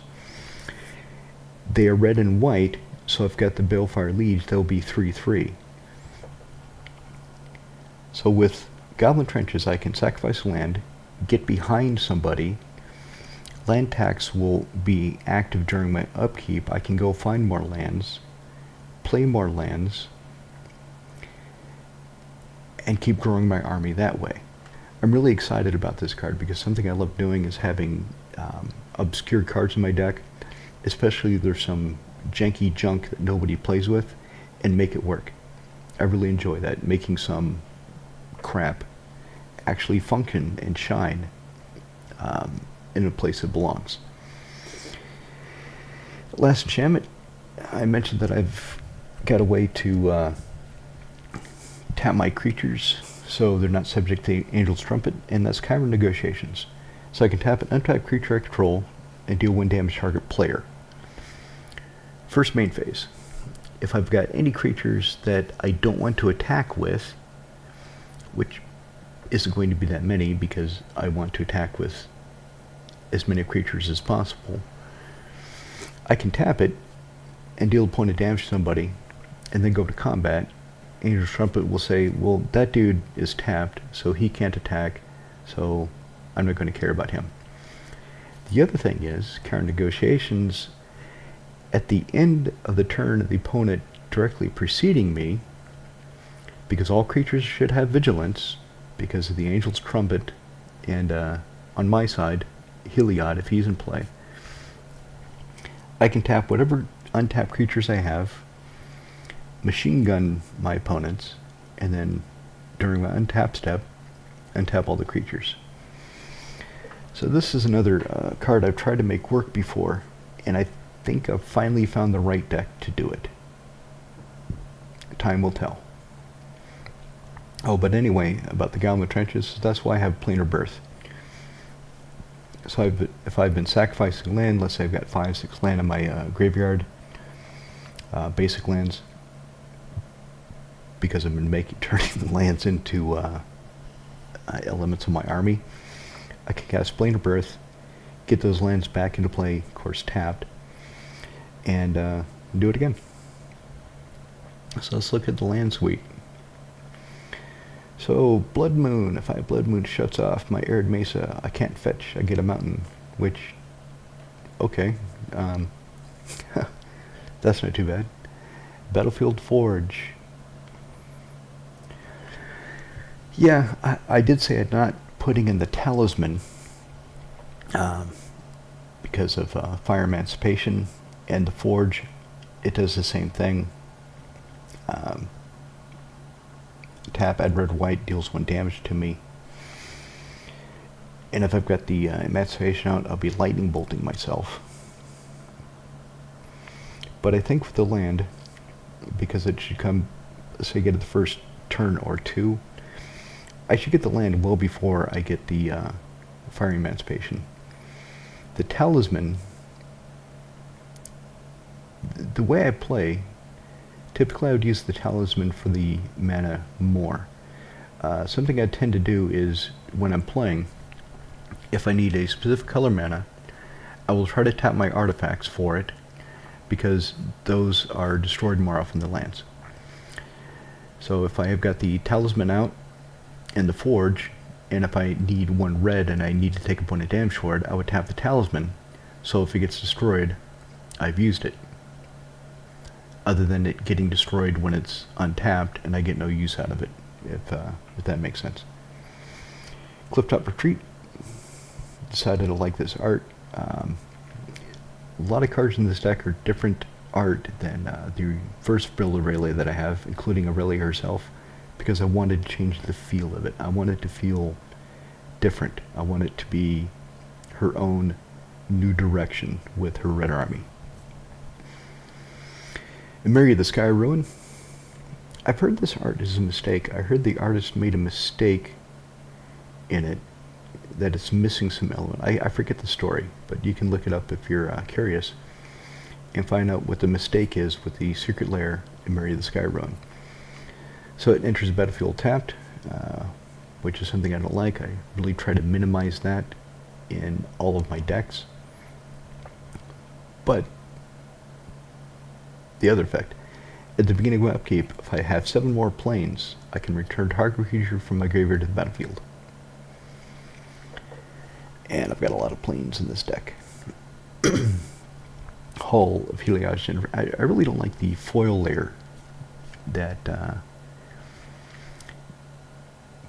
They are red and white, so I've got the Balefire Liege, they'll be 3/3. So with Goblin Trenches I can sacrifice land, get behind somebody, land tax will be active during my upkeep, I can go find more lands, play more lands, and keep growing my army that way. I'm really excited about this card because something I love doing is having obscure cards in my deck, especially if there's some janky junk that nobody plays with, and make it work. I really enjoy that, making some crap actually function and shine in a place it belongs. Last enchantment, I mentioned that I've got a way to tap my creatures so they're not subject to Angel's Trumpet, and that's Chiron Negotiations. So I can tap an untapped creature I control and deal 1 damage to target player. First main phase. If I've got any creatures that I don't want to attack with, which isn't going to be that many because I want to attack with as many creatures as possible, I can tap it and deal a point of damage to somebody and then go to combat. Angel's Trumpet will say, well, that dude is tapped, so he can't attack, so I'm not going to care about him. The other thing is, Chiron Negotiations, at the end of the turn of the opponent directly preceding me, because all creatures should have vigilance, because of the Angel's Trumpet, and on my side, Heliod, if he's in play, I can tap whatever untapped creatures I have, machine gun my opponents, and then during my untap step, untap all the creatures. So this is another card I've tried to make work before, and I think I've finally found the right deck to do it. Time will tell. Oh, but anyway, about the Goblin Trenches, that's why I have Planar Birth. So if I've been sacrificing land, let's say I've got 5-6 land in my graveyard, basic lands, because I've been turning the lands into elements of my army, I can cast Planar Birth, get those lands back into play, of course tapped, and do it again. So let's look at the land suite. So Blood Moon, if I have Blood Moon, shuts off my Arid Mesa. I can't fetch, I get a mountain, which, okay, that's not too bad. Battlefield Forge. Yeah, I did say I'm not putting in the Talisman because of Fire Emancipation, and the Forge, it does the same thing. Tap, add red, white, deals 1 damage to me. And if I've got the Emancipation out, I'll be lightning bolting myself. But I think with the land, because it should come, say, get it the first turn or two, I should get the land well before I get the Fire Emancipation. The Talisman, the way I play, typically I would use the Talisman for the mana more. Something I tend to do is, when I'm playing, if I need a specific color mana, I will try to tap my artifacts for it, because those are destroyed more often than lands. So if I have got the Talisman out, and the Forge, and if I need 1 red and I need to take a point of damage for it, I would tap the Talisman, so if it gets destroyed, I've used it. Other than it getting destroyed when it's untapped and I get no use out of it, if that makes sense. Clifftop Retreat, decided to like this art. A lot of cards in this deck are different art than the first build Aurelia that I have, including Aurelia herself, because I wanted to change the feel of it. I want it to feel different. I want it to be her own new direction with her Red Army. And Mary of the Sky Ruin. I've heard this art is a mistake. I heard the artist made a mistake in it, that it's missing some element. I forget the story, but you can look it up if you're curious and find out what the mistake is with the secret lair in Mary of the Sky Ruin. So it enters the battlefield tapped, which is something I don't like. I really try to minimize that in all of my decks. But the other effect, at the beginning of my upkeep, if I have 7 more planes, I can return target creature from my graveyard to the battlefield. And I've got a lot of planes in this deck. Hull of Heliod. I really don't like the foil layer that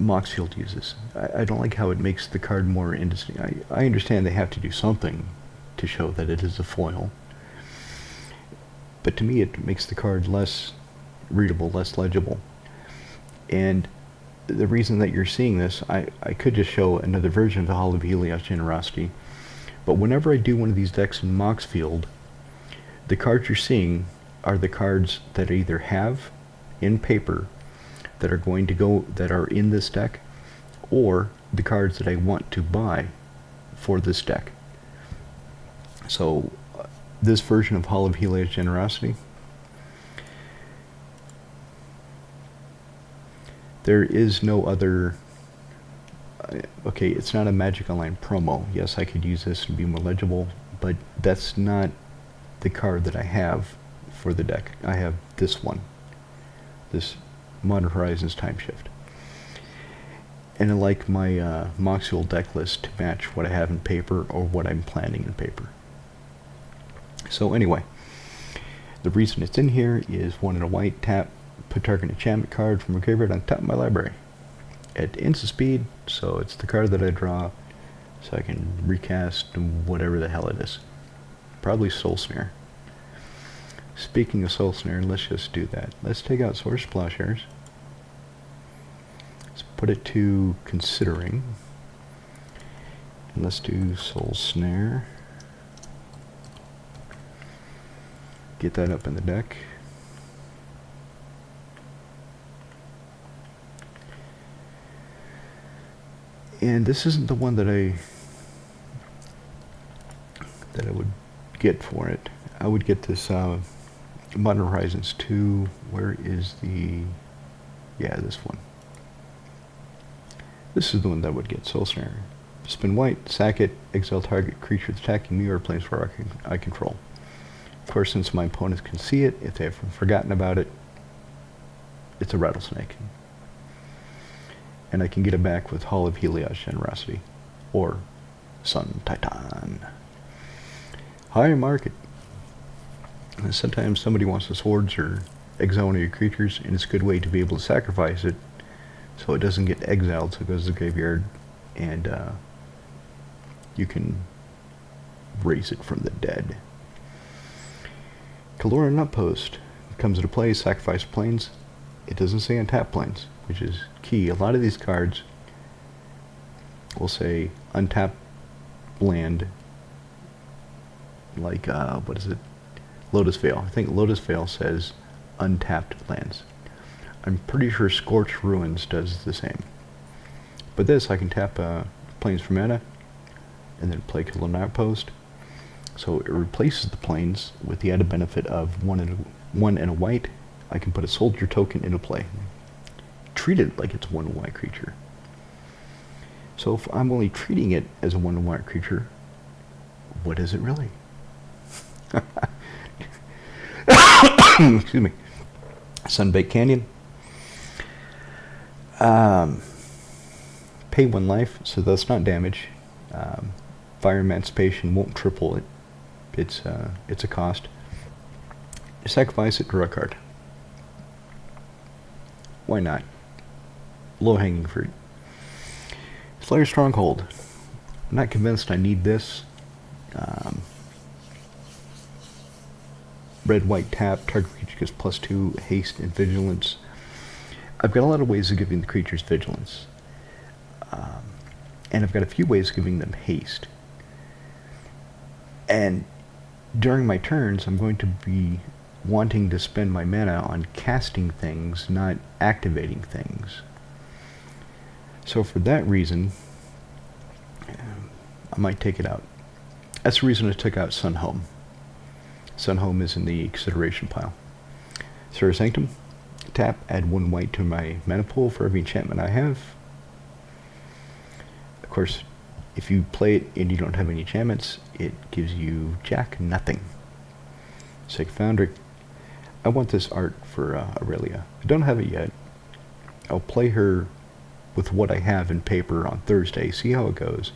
MoxField uses. I don't like how it makes the card more indistinct. I understand they have to do something to show that it is a foil, but to me it makes the card less readable, less legible. And the reason that you're seeing this, I could just show another version of the Hall of Helios Generosity, but whenever I do one of these decks in MoxField, the cards you're seeing are the cards that I either have in paper that are going to go, that are in this deck, or the cards that I want to buy for this deck. So this version of Hall of Helios Generosity, there is no other, okay, it's not a Magic Online promo. Yes, I could use this and be more legible, but that's not the card that I have for the deck. I have this one, this Modern Horizons Time Shift. And I like my MoxField deck list to match what I have in paper or what I'm planning in paper. So anyway, the reason it's in here is 1 and a white, tap, put target enchantment card from a graveyard on top of my library at instant speed, so it's the card that I draw, so I can recast whatever the hell it is. Probably Soul Snare. Speaking of Soul Snare, let's just do that. Let's take out Source Plowshares. Let's put it to Considering. And let's do Soul Snare. Get that up in the deck. And this isn't the one that I would get for it. I would get this Modern Horizons 2. Where is the... yeah, this one. This is the one that would get Soul Snare. Spin white, sack it, exile target creature attacking me or planeswalker I control. Of course, since my opponents can see it, if they have forgotten about it, it's a Rattlesnake. And I can get it back with Hall of Helios Generosity, or Sun Titan. High market. And sometimes somebody wants the swords or exile one of your creatures, and it's a good way to be able to sacrifice it so it doesn't get exiled, so it goes to the graveyard, and you can raise it from the dead. Kaloran Outpost comes into play, sacrifice planes. It doesn't say untap planes, which is key. A lot of these cards will say untap land, like, what is it? Lotus Veil. I think Lotus Veil says untapped lands. I'm pretty sure Scorched Ruins does the same. But this, I can tap planes for mana, and then play Kaloran Outpost. So it replaces the planes with the added benefit of 1 and a white. I can put a soldier token into play. Treat it like it's 1 white creature. So if I'm only treating it as a 1 white creature, what is it really? Excuse me. Sunbaked Canyon. Pay 1 life, so that's not damage. Fire Emancipation won't triple it. It's a cost. Sacrifice it, draw a card. Why not? Low-hanging fruit. Slayer Stronghold. I'm not convinced I need this. Red-white tap, target creature gets +2 haste and vigilance. I've got a lot of ways of giving the creatures vigilance. And I've got a few ways of giving them haste. And during my turns, I'm going to be wanting to spend my mana on casting things, not activating things. So for that reason, I might take it out. That's the reason I took out Sunhome. Sunhome is in the consideration pile. Serra Sanctum, tap, add 1 white to my mana pool for every enchantment I have. Of course, if you play it and you don't have any enchantments, it gives you jack nothing. Sacred Foundry. I want this art for Aurelia. I don't have it yet. I'll play her with what I have in paper on Thursday, see how it goes,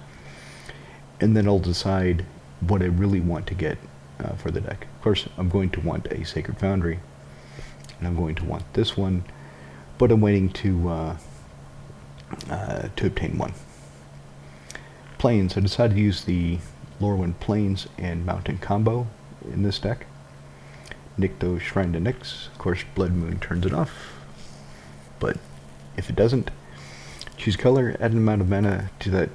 and then I'll decide what I really want to get for the deck. Of course, I'm going to want a Sacred Foundry, and I'm going to want this one, but I'm waiting to to obtain 1. Plains, I decided to use the Lorwyn Plains and Mountain combo in this deck. Nykthos Shrine to Nyx. Of course, Blood Moon turns it off. But if it doesn't, choose color, add an amount of mana to that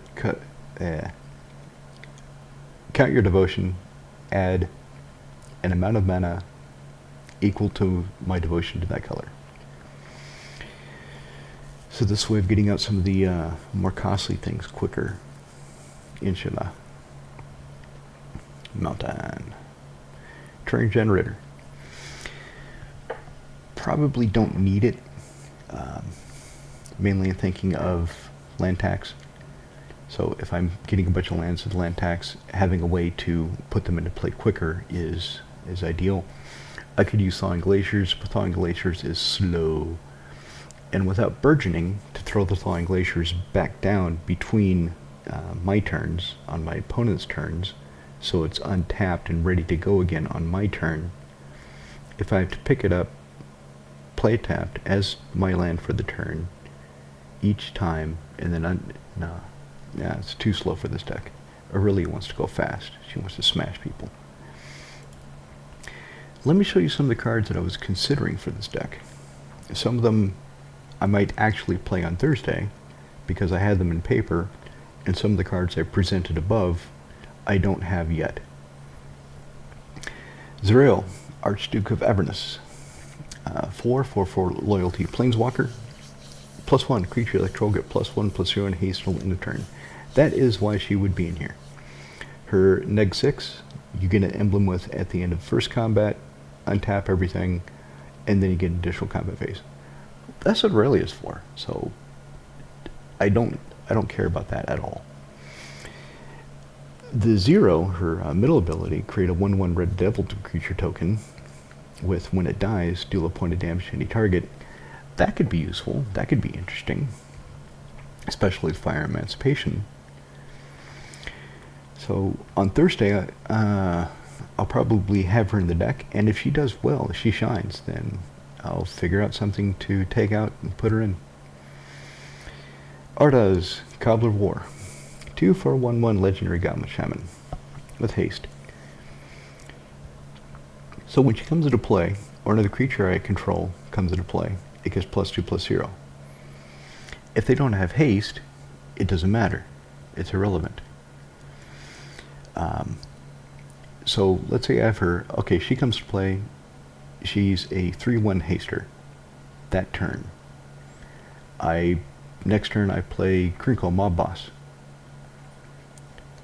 count your devotion, add an amount of mana equal to my devotion to that color. So this way of getting out some of the more costly things quicker. Inshallah. Mountain. Terrain generator. Probably don't need it. Mainly thinking of land tax. So if I'm getting a bunch of lands with land tax, having a way to put them into play quicker is ideal. I could use Thawing Glaciers, but Thawing Glaciers is slow. And without burgeoning, to throw the Thawing Glaciers back down between my turns, on my opponent's turns, so it's untapped and ready to go again on my turn. If I have to pick it up, play tapped as my land for the turn, each time, and then it's too slow for this deck. Aurelia wants to go fast. She wants to smash people. Let me show you some of the cards that I was considering for this deck. Some of them I might actually play on Thursday because I had them in paper, and some of the cards I presented above I don't have yet. Zerael, Archduke of Avernus. 4/4 loyalty Planeswalker. +1 creature electro, get +1/+0 and haste till end of turn. That is why she would be in here. Her neg 6, you get an emblem with at the end of first combat, untap everything, and then you get an additional combat phase. That's what Aurelia is for, so I don't care about that at all. The 0, her middle ability, create a 1/1 red devil creature token with when it dies, deal a point of damage to any target. That could be useful. That could be interesting, especially with Fire Emancipation. So on Thursday, I'll probably have her in the deck, and if she does well, if she shines, then I'll figure out something to take out and put her in. Ardas, Cobbler of War. 2 for 1/1 legendary Goblin Shaman with haste. So when she comes into play, or another creature I control comes into play, it gets +2/+0. If they don't have haste, it doesn't matter. It's irrelevant. So let's say I have her, okay, she comes to play, she's a 3/1 haster that turn. Next turn I play Crinkle Mob Boss.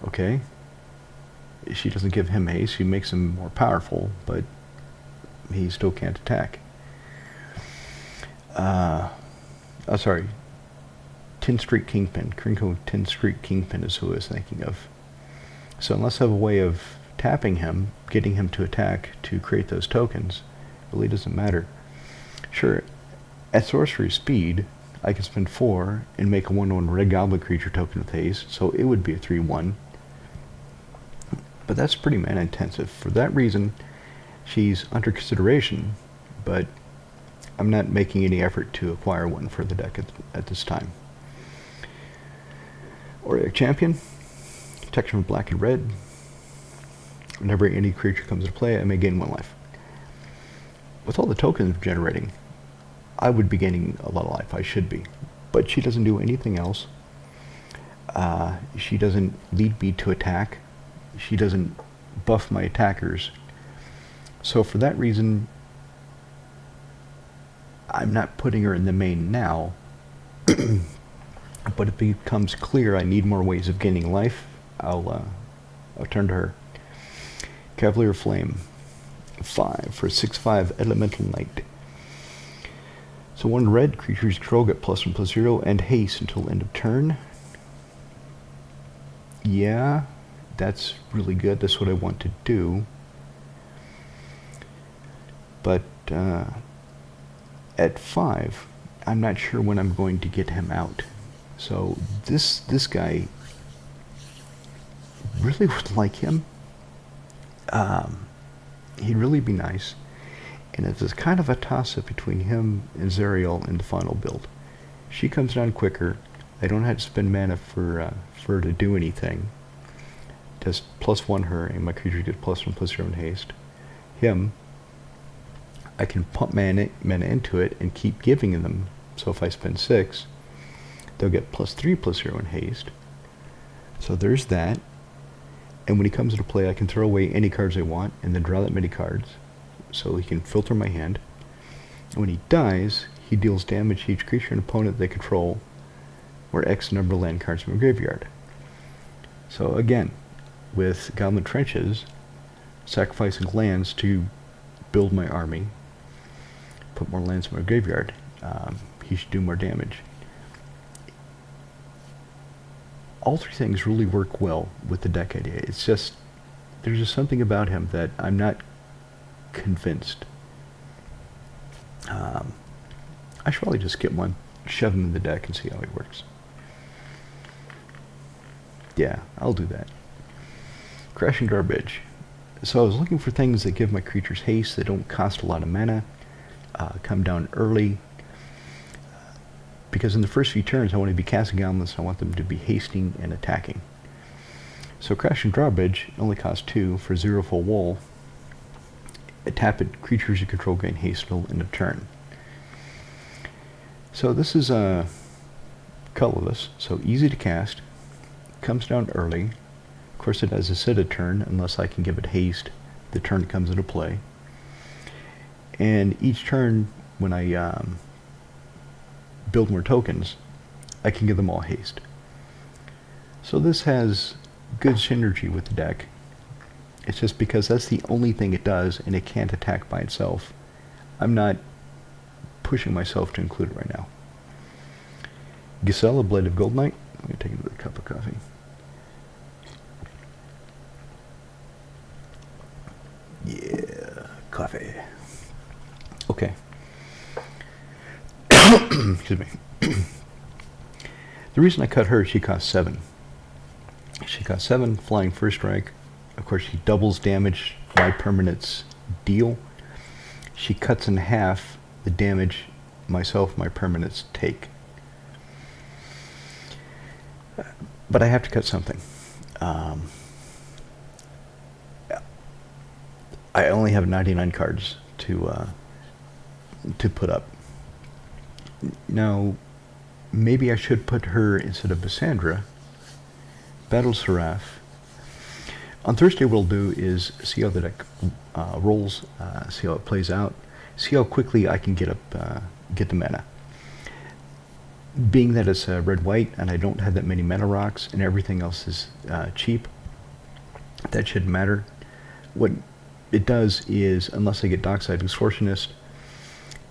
Okay, she doesn't give him haste, she makes him more powerful, but he still can't attack. Sorry, Tin Street Kingpin. Crinkle Tin Street Kingpin is who I was thinking of. So unless I have a way of tapping him, getting him to attack to create those tokens, it really doesn't matter. Sure, at sorcery speed, I can spend 4 and make a 1/1 red goblin creature token with haste, so it would be a 3/1. But that's pretty mana intensive. For that reason, she's under consideration, but I'm not making any effort to acquire one for the deck at this time. Aurelia Champion, protection of black and red. Whenever any creature comes into play, I may gain 1 life. With all the tokens generating, I would be gaining a lot of life. I should be. But she doesn't do anything else. She doesn't lead me to attack. She doesn't buff my attackers. So for that reason, I'm not putting her in the main now. But if it becomes clear I need more ways of gaining life, I'll turn to her. Cavalier of Flame. 5 for 6/5 Elemental Knight. So 1 red, creatures control get +1/+0 and haste until end of turn. Yeah, that's really good. That's what I want to do. But at 5, I'm not sure when I'm going to get him out. So this guy really would like him. He'd really be nice. And it's kind of a toss-up between him and Zerael in the final build. She comes down quicker. I don't have to spend mana for her to do anything. Just +1 her, and my creature gets +1/+0 in haste. Him, I can pump mana into it and keep giving them. So if I spend 6, they'll get +3/+0 in haste. So there's that. And when he comes into play, I can throw away any cards I want and then draw that many cards. So he can filter my hand. And when he dies, he deals damage to each creature and opponent they control, or X number of land cards from a graveyard. So again, with Goblin Trenches, sacrificing lands to build my army, put more lands in my graveyard, he should do more damage. All three things really work well with the deck idea. It's just, there's just something about him that I'm not convinced. I should probably just get one, shove him in the deck and see how he works. Yeah, I'll do that. Crashing Garbage. So I was looking for things that give my creatures haste, that don't cost a lot of mana, come down early, because in the first few turns I want to be casting goblins, I want them to be hasting and attacking. So Crashing Garbage only costs 2 for 0 full wall. Tap it, creatures you control gain haste till end of turn. So this is colorless, so easy to cast, comes down early. Of course it has a sit a turn unless I can give it haste the turn it comes into play. And each turn when I build more tokens, I can give them all haste. So this has good synergy with the deck. It's just because that's the only thing it does and it can't attack by itself. I'm not pushing myself to include it right now. Gisela, Blade of Gold Knight. Let me take another cup of coffee. Yeah, coffee. Okay. Excuse me. The reason I cut her, she cost 7. She cost 7, flying first strike. Of course, she doubles damage my permanents deal. She cuts in half the damage myself, my permanents take. But I have to cut something. I only have 99 cards to put up. Now, maybe I should put her instead of Cassandra. Battle Seraph. On Thursday, what we'll do is see how the deck rolls, see how it plays out, see how quickly I can get the mana. Being that it's red-white and I don't have that many mana rocks and everything else is cheap, that shouldn't matter. What it does is, unless I get Dockside Extortionist,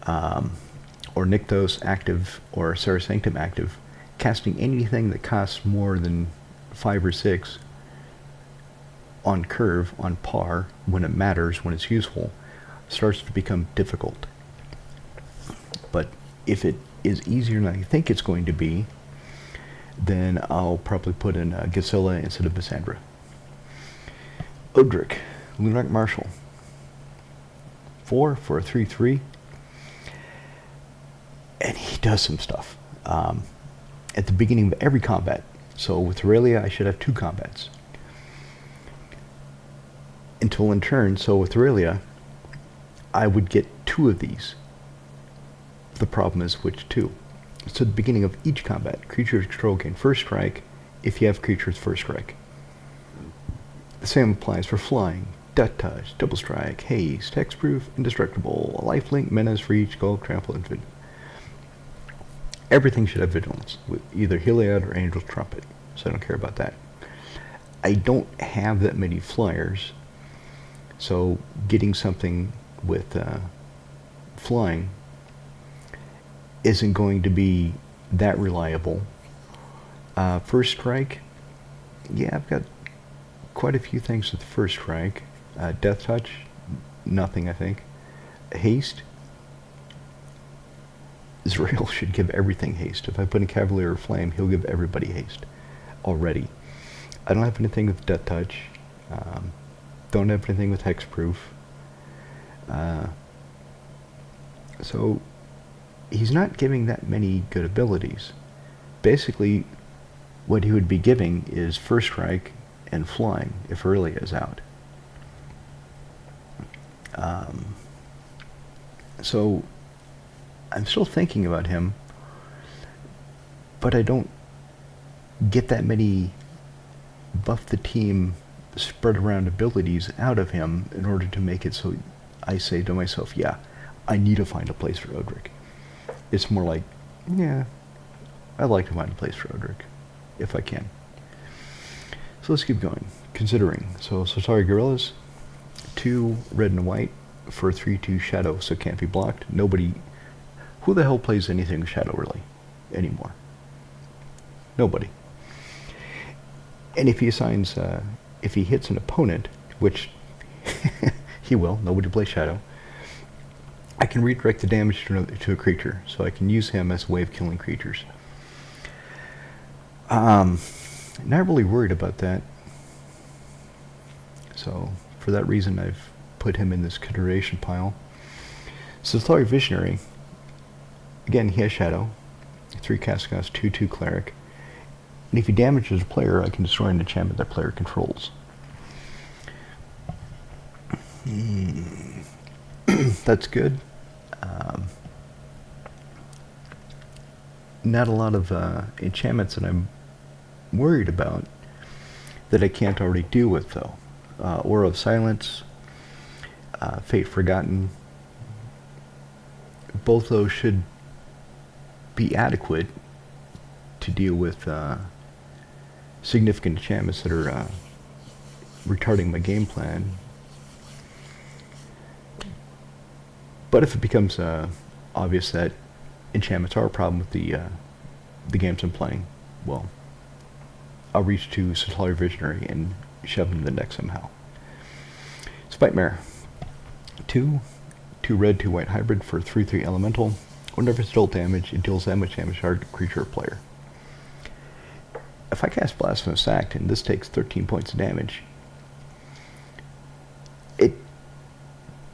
or Nykthos active, or Serra Sanctum active, casting anything that costs more than 5 or 6 on curve, on par, when it matters, when it's useful, starts to become difficult. But if it is easier than I think it's going to be, then I'll probably put in Gisela instead of Cassandra. Odric, Lunar Marshal. 4 for a 3/3. And he does some stuff at the beginning of every combat. So with Aurelia, I should have 2 combats. Until in turn, so with Aurelia, I would get 2 of these. The problem is which 2. So at the beginning of each combat, creatures control gain first strike if you have creatures first strike. The same applies for flying, death touch, double strike, haste, hexproof, indestructible, lifelink, menace for each gold, trample, and everything should have vigilance with either Heliod or Angel's Trumpet, so I don't care about that. I don't have that many flyers, so getting something with flying isn't going to be that reliable. First strike, yeah, I've got quite a few things with first strike. Death touch, nothing, I think. Haste, Israel should give everything haste. If I put in Cavalier or Flame, he'll give everybody haste already. I don't have anything with Death Touch. Don't have anything with Hexproof. So he's not giving that many good abilities. basically what he would be giving is first strike and flying if Aurelia is out. So I'm still thinking about him, but I don't get that many buff the team spread around abilities out of him in order to make it so I say to myself, yeah, I need to find a place for Odric. It's more like, yeah, I'd like to find a place for Odric, if I can. So let's keep going. Considering, so Solitary Gorillas, 2 red and white for 3/2 shadow, so can't be blocked. Nobody, who the hell plays anything shadow really anymore? Nobody. And if he assigns, if he hits an opponent, which he will, nobody plays shadow, I can redirect the damage to a creature, so I can use him as a way of killing creatures. Not really worried about that. So for that reason, I've put him in this consideration pile. Solitary Visionary, again, he has shadow, 3 cast cost, 2/2 cleric. And if he damages a player, I can destroy an enchantment that player controls. That's good. Not a lot of enchantments that I'm worried about that I can't already deal with, though. Aura of Silence, Fate Forgotten. Both those should be adequate to deal with significant enchantments that are retarding my game plan. But if it becomes obvious that enchantments are a problem with the games I'm playing, well, I'll reach to Solitary Visionary and shove him in the deck somehow. Spite Mare, 2 red, 2 white hybrid for 3/3 elemental. Whenever it's dealt damage, it deals that much damage to target creature or player. If I cast Blasphemous Act and this takes 13 points of damage, it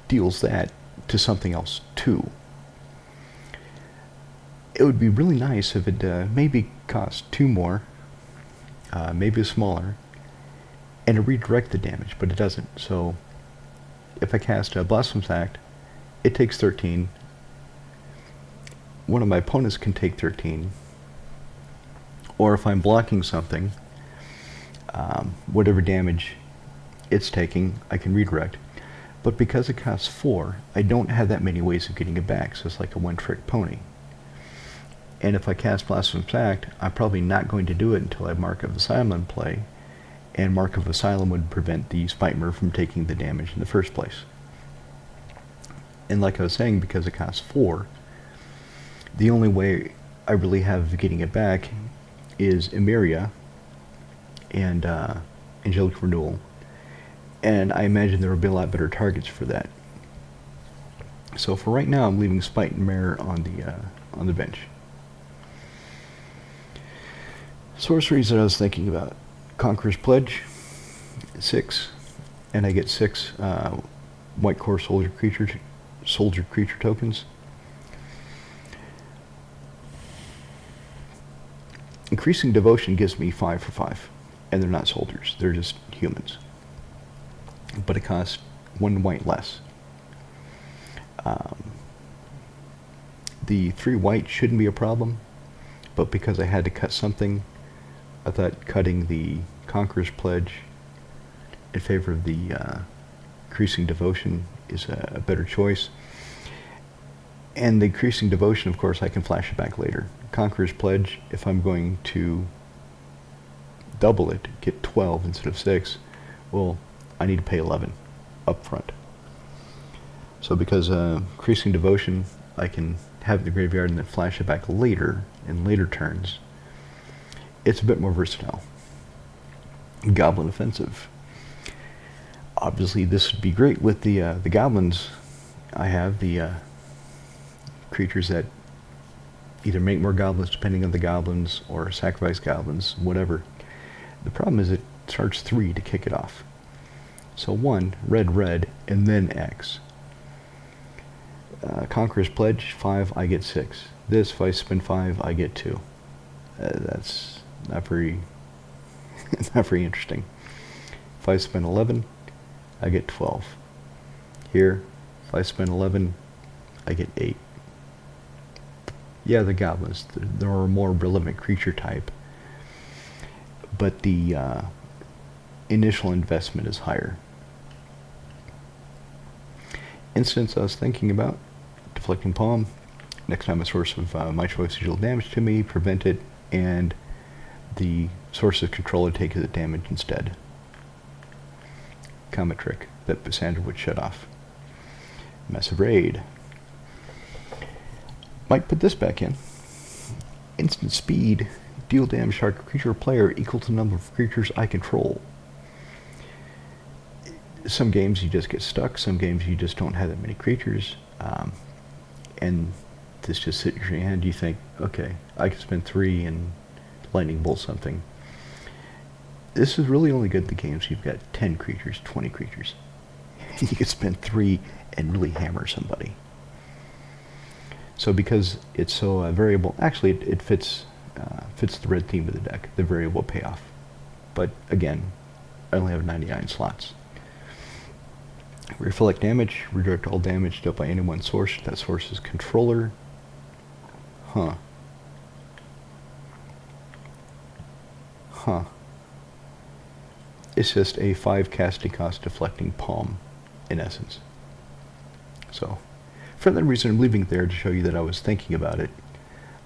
deals that to something else too. It would be really nice if it maybe cost 2 more, maybe smaller, and to redirect the damage, but it doesn't. So if I cast Blasphemous Act, it takes 13. One of my opponents can take 13. Or if I'm blocking something, whatever damage it's taking, I can redirect. But because it costs 4, I don't have that many ways of getting it back, so it's like a one-trick pony. And if I cast Blasphemous Act, I'm probably not going to do it until I have Mark of Asylum in play, and Mark of Asylum would prevent the Spite Mare from taking the damage in the first place. And like I was saying, because it costs 4, the only way I really have of getting it back is Emeria and Angelic Renewal. And I imagine there will be a lot better targets for that. So for right now, I'm leaving Spite Mare on the bench. Sorceries that I was thinking about: Conqueror's Pledge, 6, and I get 6 white core soldier creature tokens. Increasing Devotion gives me 5 for 5, and they're not soldiers; they're just humans. But it costs 1 white less. The 3 white shouldn't be a problem, but because I had to cut something, I thought cutting the Conqueror's Pledge in favor of the Increasing Devotion is a better choice. And the Increasing Devotion, of course, I can flash it back later. Conqueror's Pledge, if I'm going to double it, get 12 instead of 6, well, I need to pay 11 up front. So because Increasing Devotion, I can have it in the graveyard and then flash it back later, in later turns, it's a bit more versatile. Goblin Offensive. Obviously, this would be great with the goblins. I have the creatures that either make more goblins depending on the goblins, or sacrifice goblins, whatever. The problem is it charges 3 to kick it off. So 1, red, and then X. Conqueror's Pledge, 5, I get 6. This, if I spend 5, I get 2. That's not very, not very interesting. If I spend 11, I get 12. Here, if I spend 11, I get 8. Yeah, the goblins, they're a more relevant creature type, but the initial investment is higher. Instance I was thinking about, Deflecting Palm. Next time a source of my choice deals damage to me, prevent it, and the source of controller takes the damage instead. Common trick that Sandra would shut off. Massive Raid. Might put this back in. Instant speed. Deal damage to target creature or player equal to the number of creatures I control. Some games you just get stuck. Some games you just don't have that many creatures. And this just sits in your hand. You think, okay, I can spend 3 and lightning bolt something. This is really only good in the games you've got 10 creatures, 20 creatures. You can spend 3 and really hammer somebody. So because it's so variable, actually it fits the red theme of the deck, the variable payoff. But again, I only have 99 slots. Reflect damage, redirect all damage dealt by any one source. That source is controller. Huh. It's just a 5 casting cost deflecting palm, in essence. So, for that reason, I'm leaving it there to show you that I was thinking about it.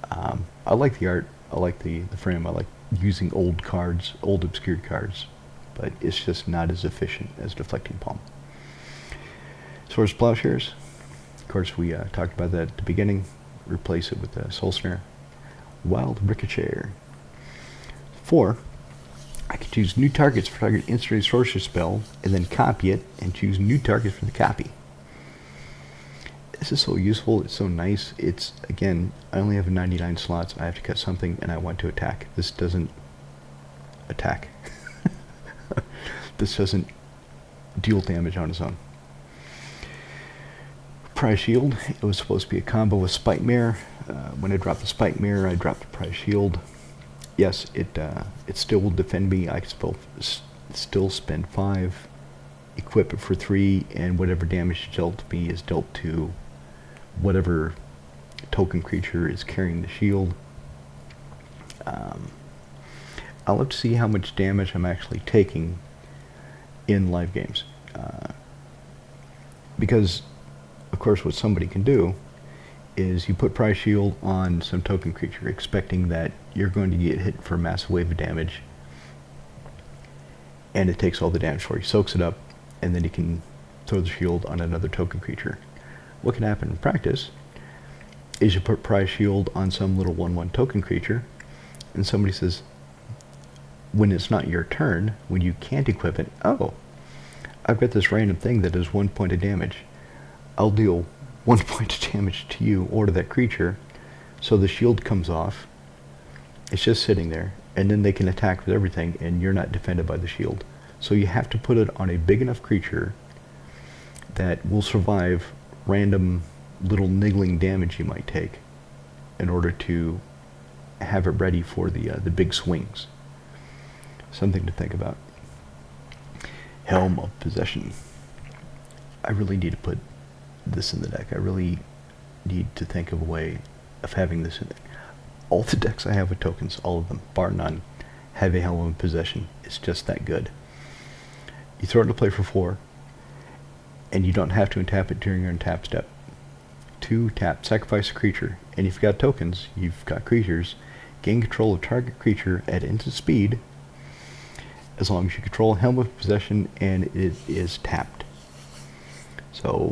I like the art, I like the frame, I like using old cards, old obscured cards, but it's just not as efficient as deflecting palm. Swords Plowshares, of course we talked about that at the beginning. Replace it with the Soul Snare. Wild Ricochet. 4. I can choose new targets for target instant sorcery spell, and then copy it, and choose new targets for the copy. This is so useful, it's so nice. It's, again, I only have 99 slots, I have to cut something, and I want to attack. This doesn't attack. This doesn't deal damage on its own. Prize Shield, it was supposed to be a combo with Spike Mirror. When I dropped the Spike Mirror, I dropped the Prize Shield. Yes, it still will defend me. I can still spend 5, equip it for 3, and whatever damage is dealt to me is dealt to whatever token creature is carrying the shield. I'll have to see how much damage I'm actually taking in live games. Because, of course, what somebody can do is you put Prize Shield on some token creature expecting that you're going to get hit for a massive wave of damage, and it takes all the damage for you, soaks it up, and then you can throw the shield on another token creature. What can happen in practice is you put Prize Shield on some little 1/1 token creature, and somebody says, when it's not your turn, when you can't equip it, oh, I've got this random thing that does 1 point of damage. I'll deal 1 point of damage to you or to that creature, so the shield comes off. It's just sitting there, and then they can attack with everything, and you're not defended by the shield. So you have to put it on a big enough creature that will survive random little niggling damage you might take in order to have it ready for the big swings. Something to think about. Helm of Possession. I really need to put this in the deck. I really need to think of a way of having this in it. All the decks I have with tokens, all of them, bar none, have a Helm of Possession. It's just that good. You throw it into play for 4, and you don't have to untap it during your untap step. 2, tap, sacrifice a creature, and if you've got tokens, you've got creatures, gain control of target creature at instant speed, as long as you control Helm of Possession and it is tapped. So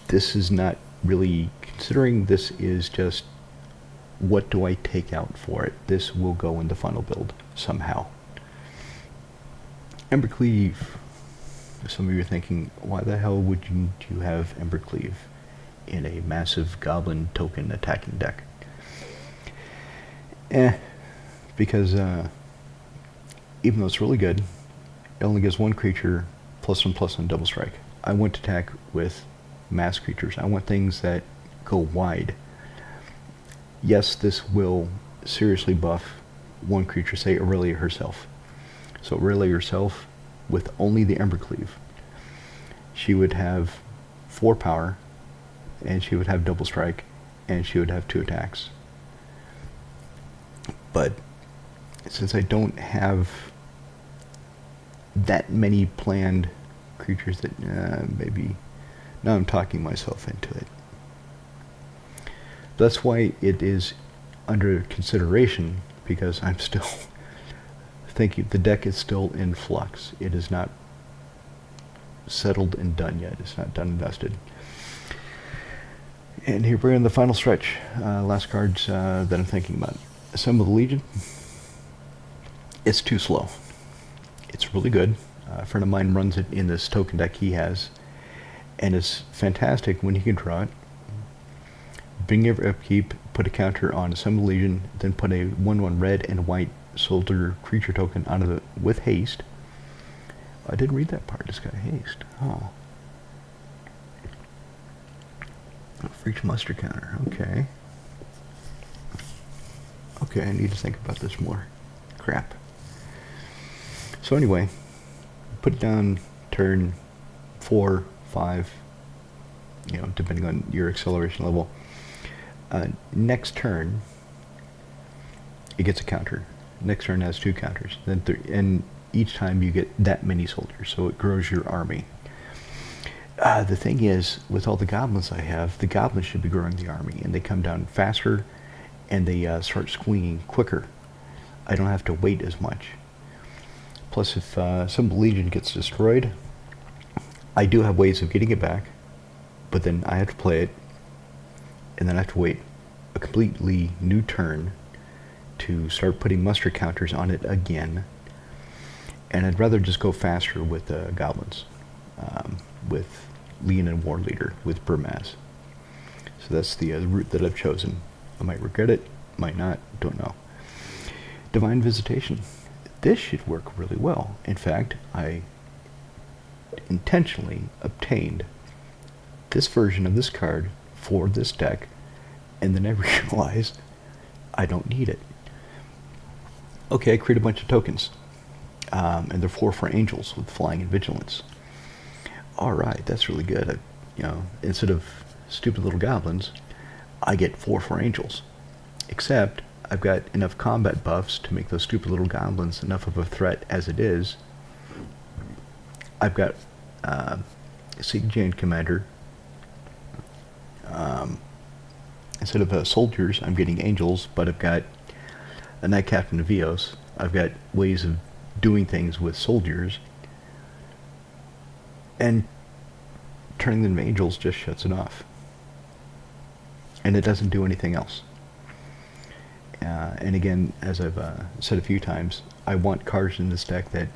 this is not really, considering this is just what do I take out for it, this will go in the final build somehow. Embercleave. Some of you are thinking, why the hell would you have Embercleave in a massive goblin token attacking deck? Because even though it's really good, it only gives 1 creature +1/+1 double strike. I want to attack with mass creatures. I want things that go wide. Yes, this will seriously buff one creature, say Aurelia herself. So Aurelia herself, with only the Embercleave, she would have 4 power, and she would have double strike, and she would have 2 attacks. But since I don't have that many planned creatures, that maybe now I'm talking myself into it. That's why it is under consideration, because I'm still thinking the deck is still in flux. It is not settled and done yet. It's not done and dusted. And here we're in the final stretch. Last cards that I'm thinking about. Assemble the Legion. It's too slow. It's really good. A friend of mine runs it in this token deck he has, and it's fantastic when he can draw it. Bring your upkeep, put a counter on Assemble Legion, then put a 1/1 red and white soldier creature token onto the with haste. I didn't read that part. It's got haste. Oh. For each muster counter. Okay. Okay, I need to think about this more. Crap. So anyway, put it down turn 4, 5, depending on your acceleration level. Next turn, it gets a counter. Next turn has 2 counters. Then and each time you get that many soldiers, so it grows your army. The thing is, with all the goblins I have, the goblins should be growing the army, and they come down faster, and they start swinging quicker. I don't have to wait as much. Plus, if some Legion gets destroyed, I do have ways of getting it back, but then I have to play it, and then I have to wait a completely new turn to start putting muster counters on it again. And I'd rather just go faster with goblins, with Legion and War Leader, with Burmaz. So that's the route that I've chosen. I might regret it, might not, don't know. Divine Visitation. This should work really well. In fact, I intentionally obtained this version of this card for this deck, and then I realized I don't need it. Okay, I create a bunch of tokens, and they're 4 for angels with flying and vigilance. Alright, that's really good. Instead of stupid little goblins, I get 4 for angels. Except, I've got enough combat buffs to make those stupid little goblins enough of a threat as it is. I've got Siege Giant Commander. Instead of soldiers, I'm getting angels, but I've got a Knight Captain of Eos. I've got ways of doing things with soldiers, and turning them into angels just shuts it off. And it doesn't do anything else. And again, as I've said a few times, I want cards in this deck that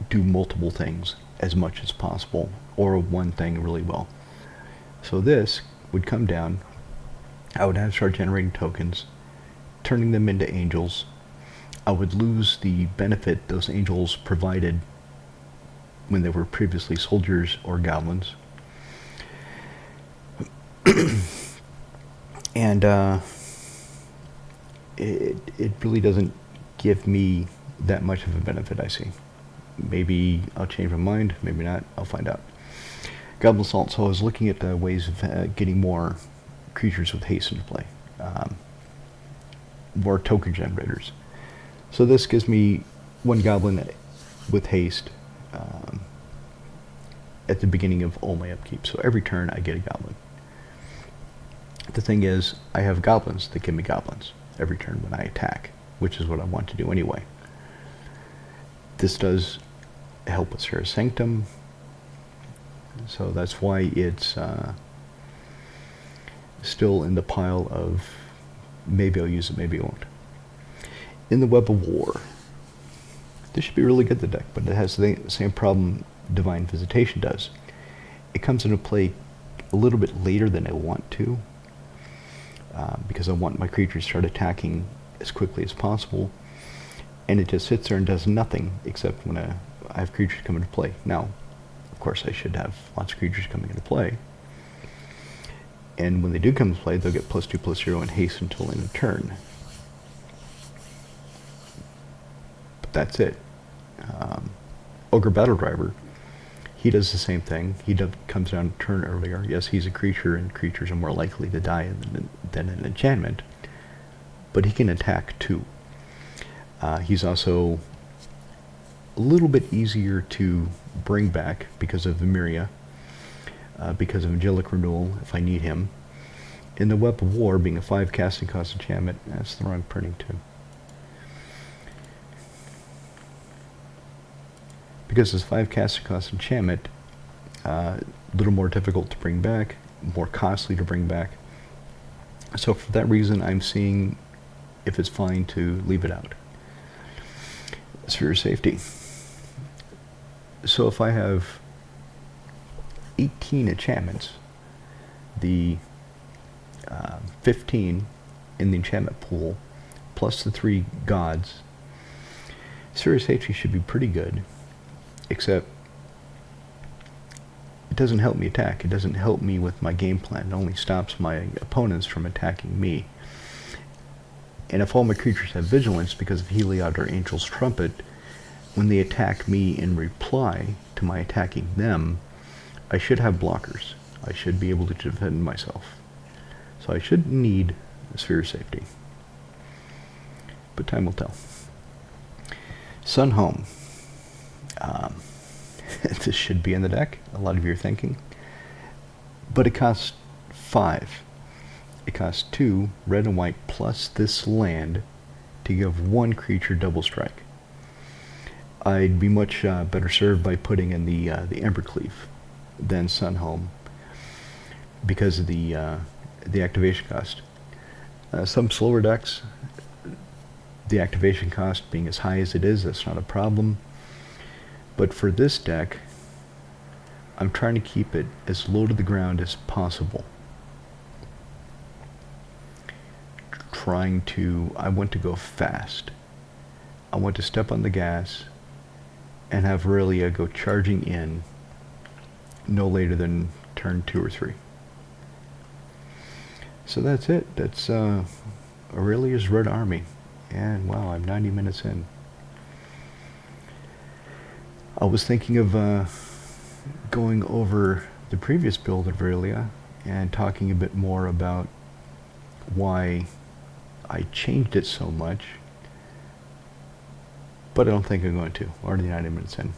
do multiple things as much as possible, or one thing really well. So this would come down, I would have to start generating tokens, turning them into angels. I would lose the benefit those angels provided when they were previously soldiers or goblins. And it really doesn't give me that much of a benefit, I see. Maybe I'll change my mind, maybe not, I'll find out. Goblin Assault, so I was looking at ways of getting more creatures with haste into play. More token generators. So this gives me 1 goblin with haste at the beginning of all my upkeep. So every turn I get a goblin. The thing is, I have goblins that give me goblins every turn when I attack, which is what I want to do anyway. This does help with Serra's Sanctum, so that's why it's still in the pile of maybe I'll use it, maybe I won't. In the Web of War, this should be really good, the deck, but it has the same problem Divine Visitation does. It comes into play a little bit later than I want to, because I want my creatures to start attacking as quickly as possible, and it just sits there and does nothing except when I have creatures come into play. Now, of course, I should have lots of creatures coming into play, and when they do come into play, they'll get +2/+0 and haste until end of turn. that's it. Um, Ogre Battle Driver, he does the same thing. Comes down a turn earlier. Yes, he's a creature, and creatures are more likely to die than an enchantment. But he can attack too. He's also a little bit easier to bring back because of Vimiria, because of Angelic Renewal if I need him. In the Web of War, being a 5 casting cost enchantment, that's the wrong printing too. Because it's 5 casting cost enchantment, a little more difficult to bring back, more costly to bring back. So for that reason, I'm seeing if it's fine to leave it out. Sphere of Safety. So if I have 18 enchantments, the 15 in the enchantment pool, plus the 3 gods, Sphere of Safety should be pretty good, except it doesn't help me attack. It doesn't help me with my game plan. It only stops my opponents from attacking me. And if all my creatures have vigilance because of Heliod or Angel's Trumpet, when they attack me in reply to my attacking them, I should have blockers. I should be able to defend myself. So I shouldn't need a Sphere of Safety. But time will tell. Sun Home. This should be in the deck, a lot of you are thinking. But it costs 5. It costs 2 red and white plus this land to give 1 creature double strike. I'd be much better served by putting in the Embercleave than Sunhome because of the activation cost. Some slower decks, the activation cost being as high as it is, that's not a problem. But for this deck, I'm trying to keep it as low to the ground as possible. I want to go fast. I want to step on the gas and have Aurelia go charging in no later than turn 2 or 3. So that's it. That's Aurelia's Red Army. And wow, I'm 90 minutes in. I was thinking of going over the previous build of Aurelia and talking a bit more about why I changed it so much, but I don't think I'm going to. Already 90 minutes in.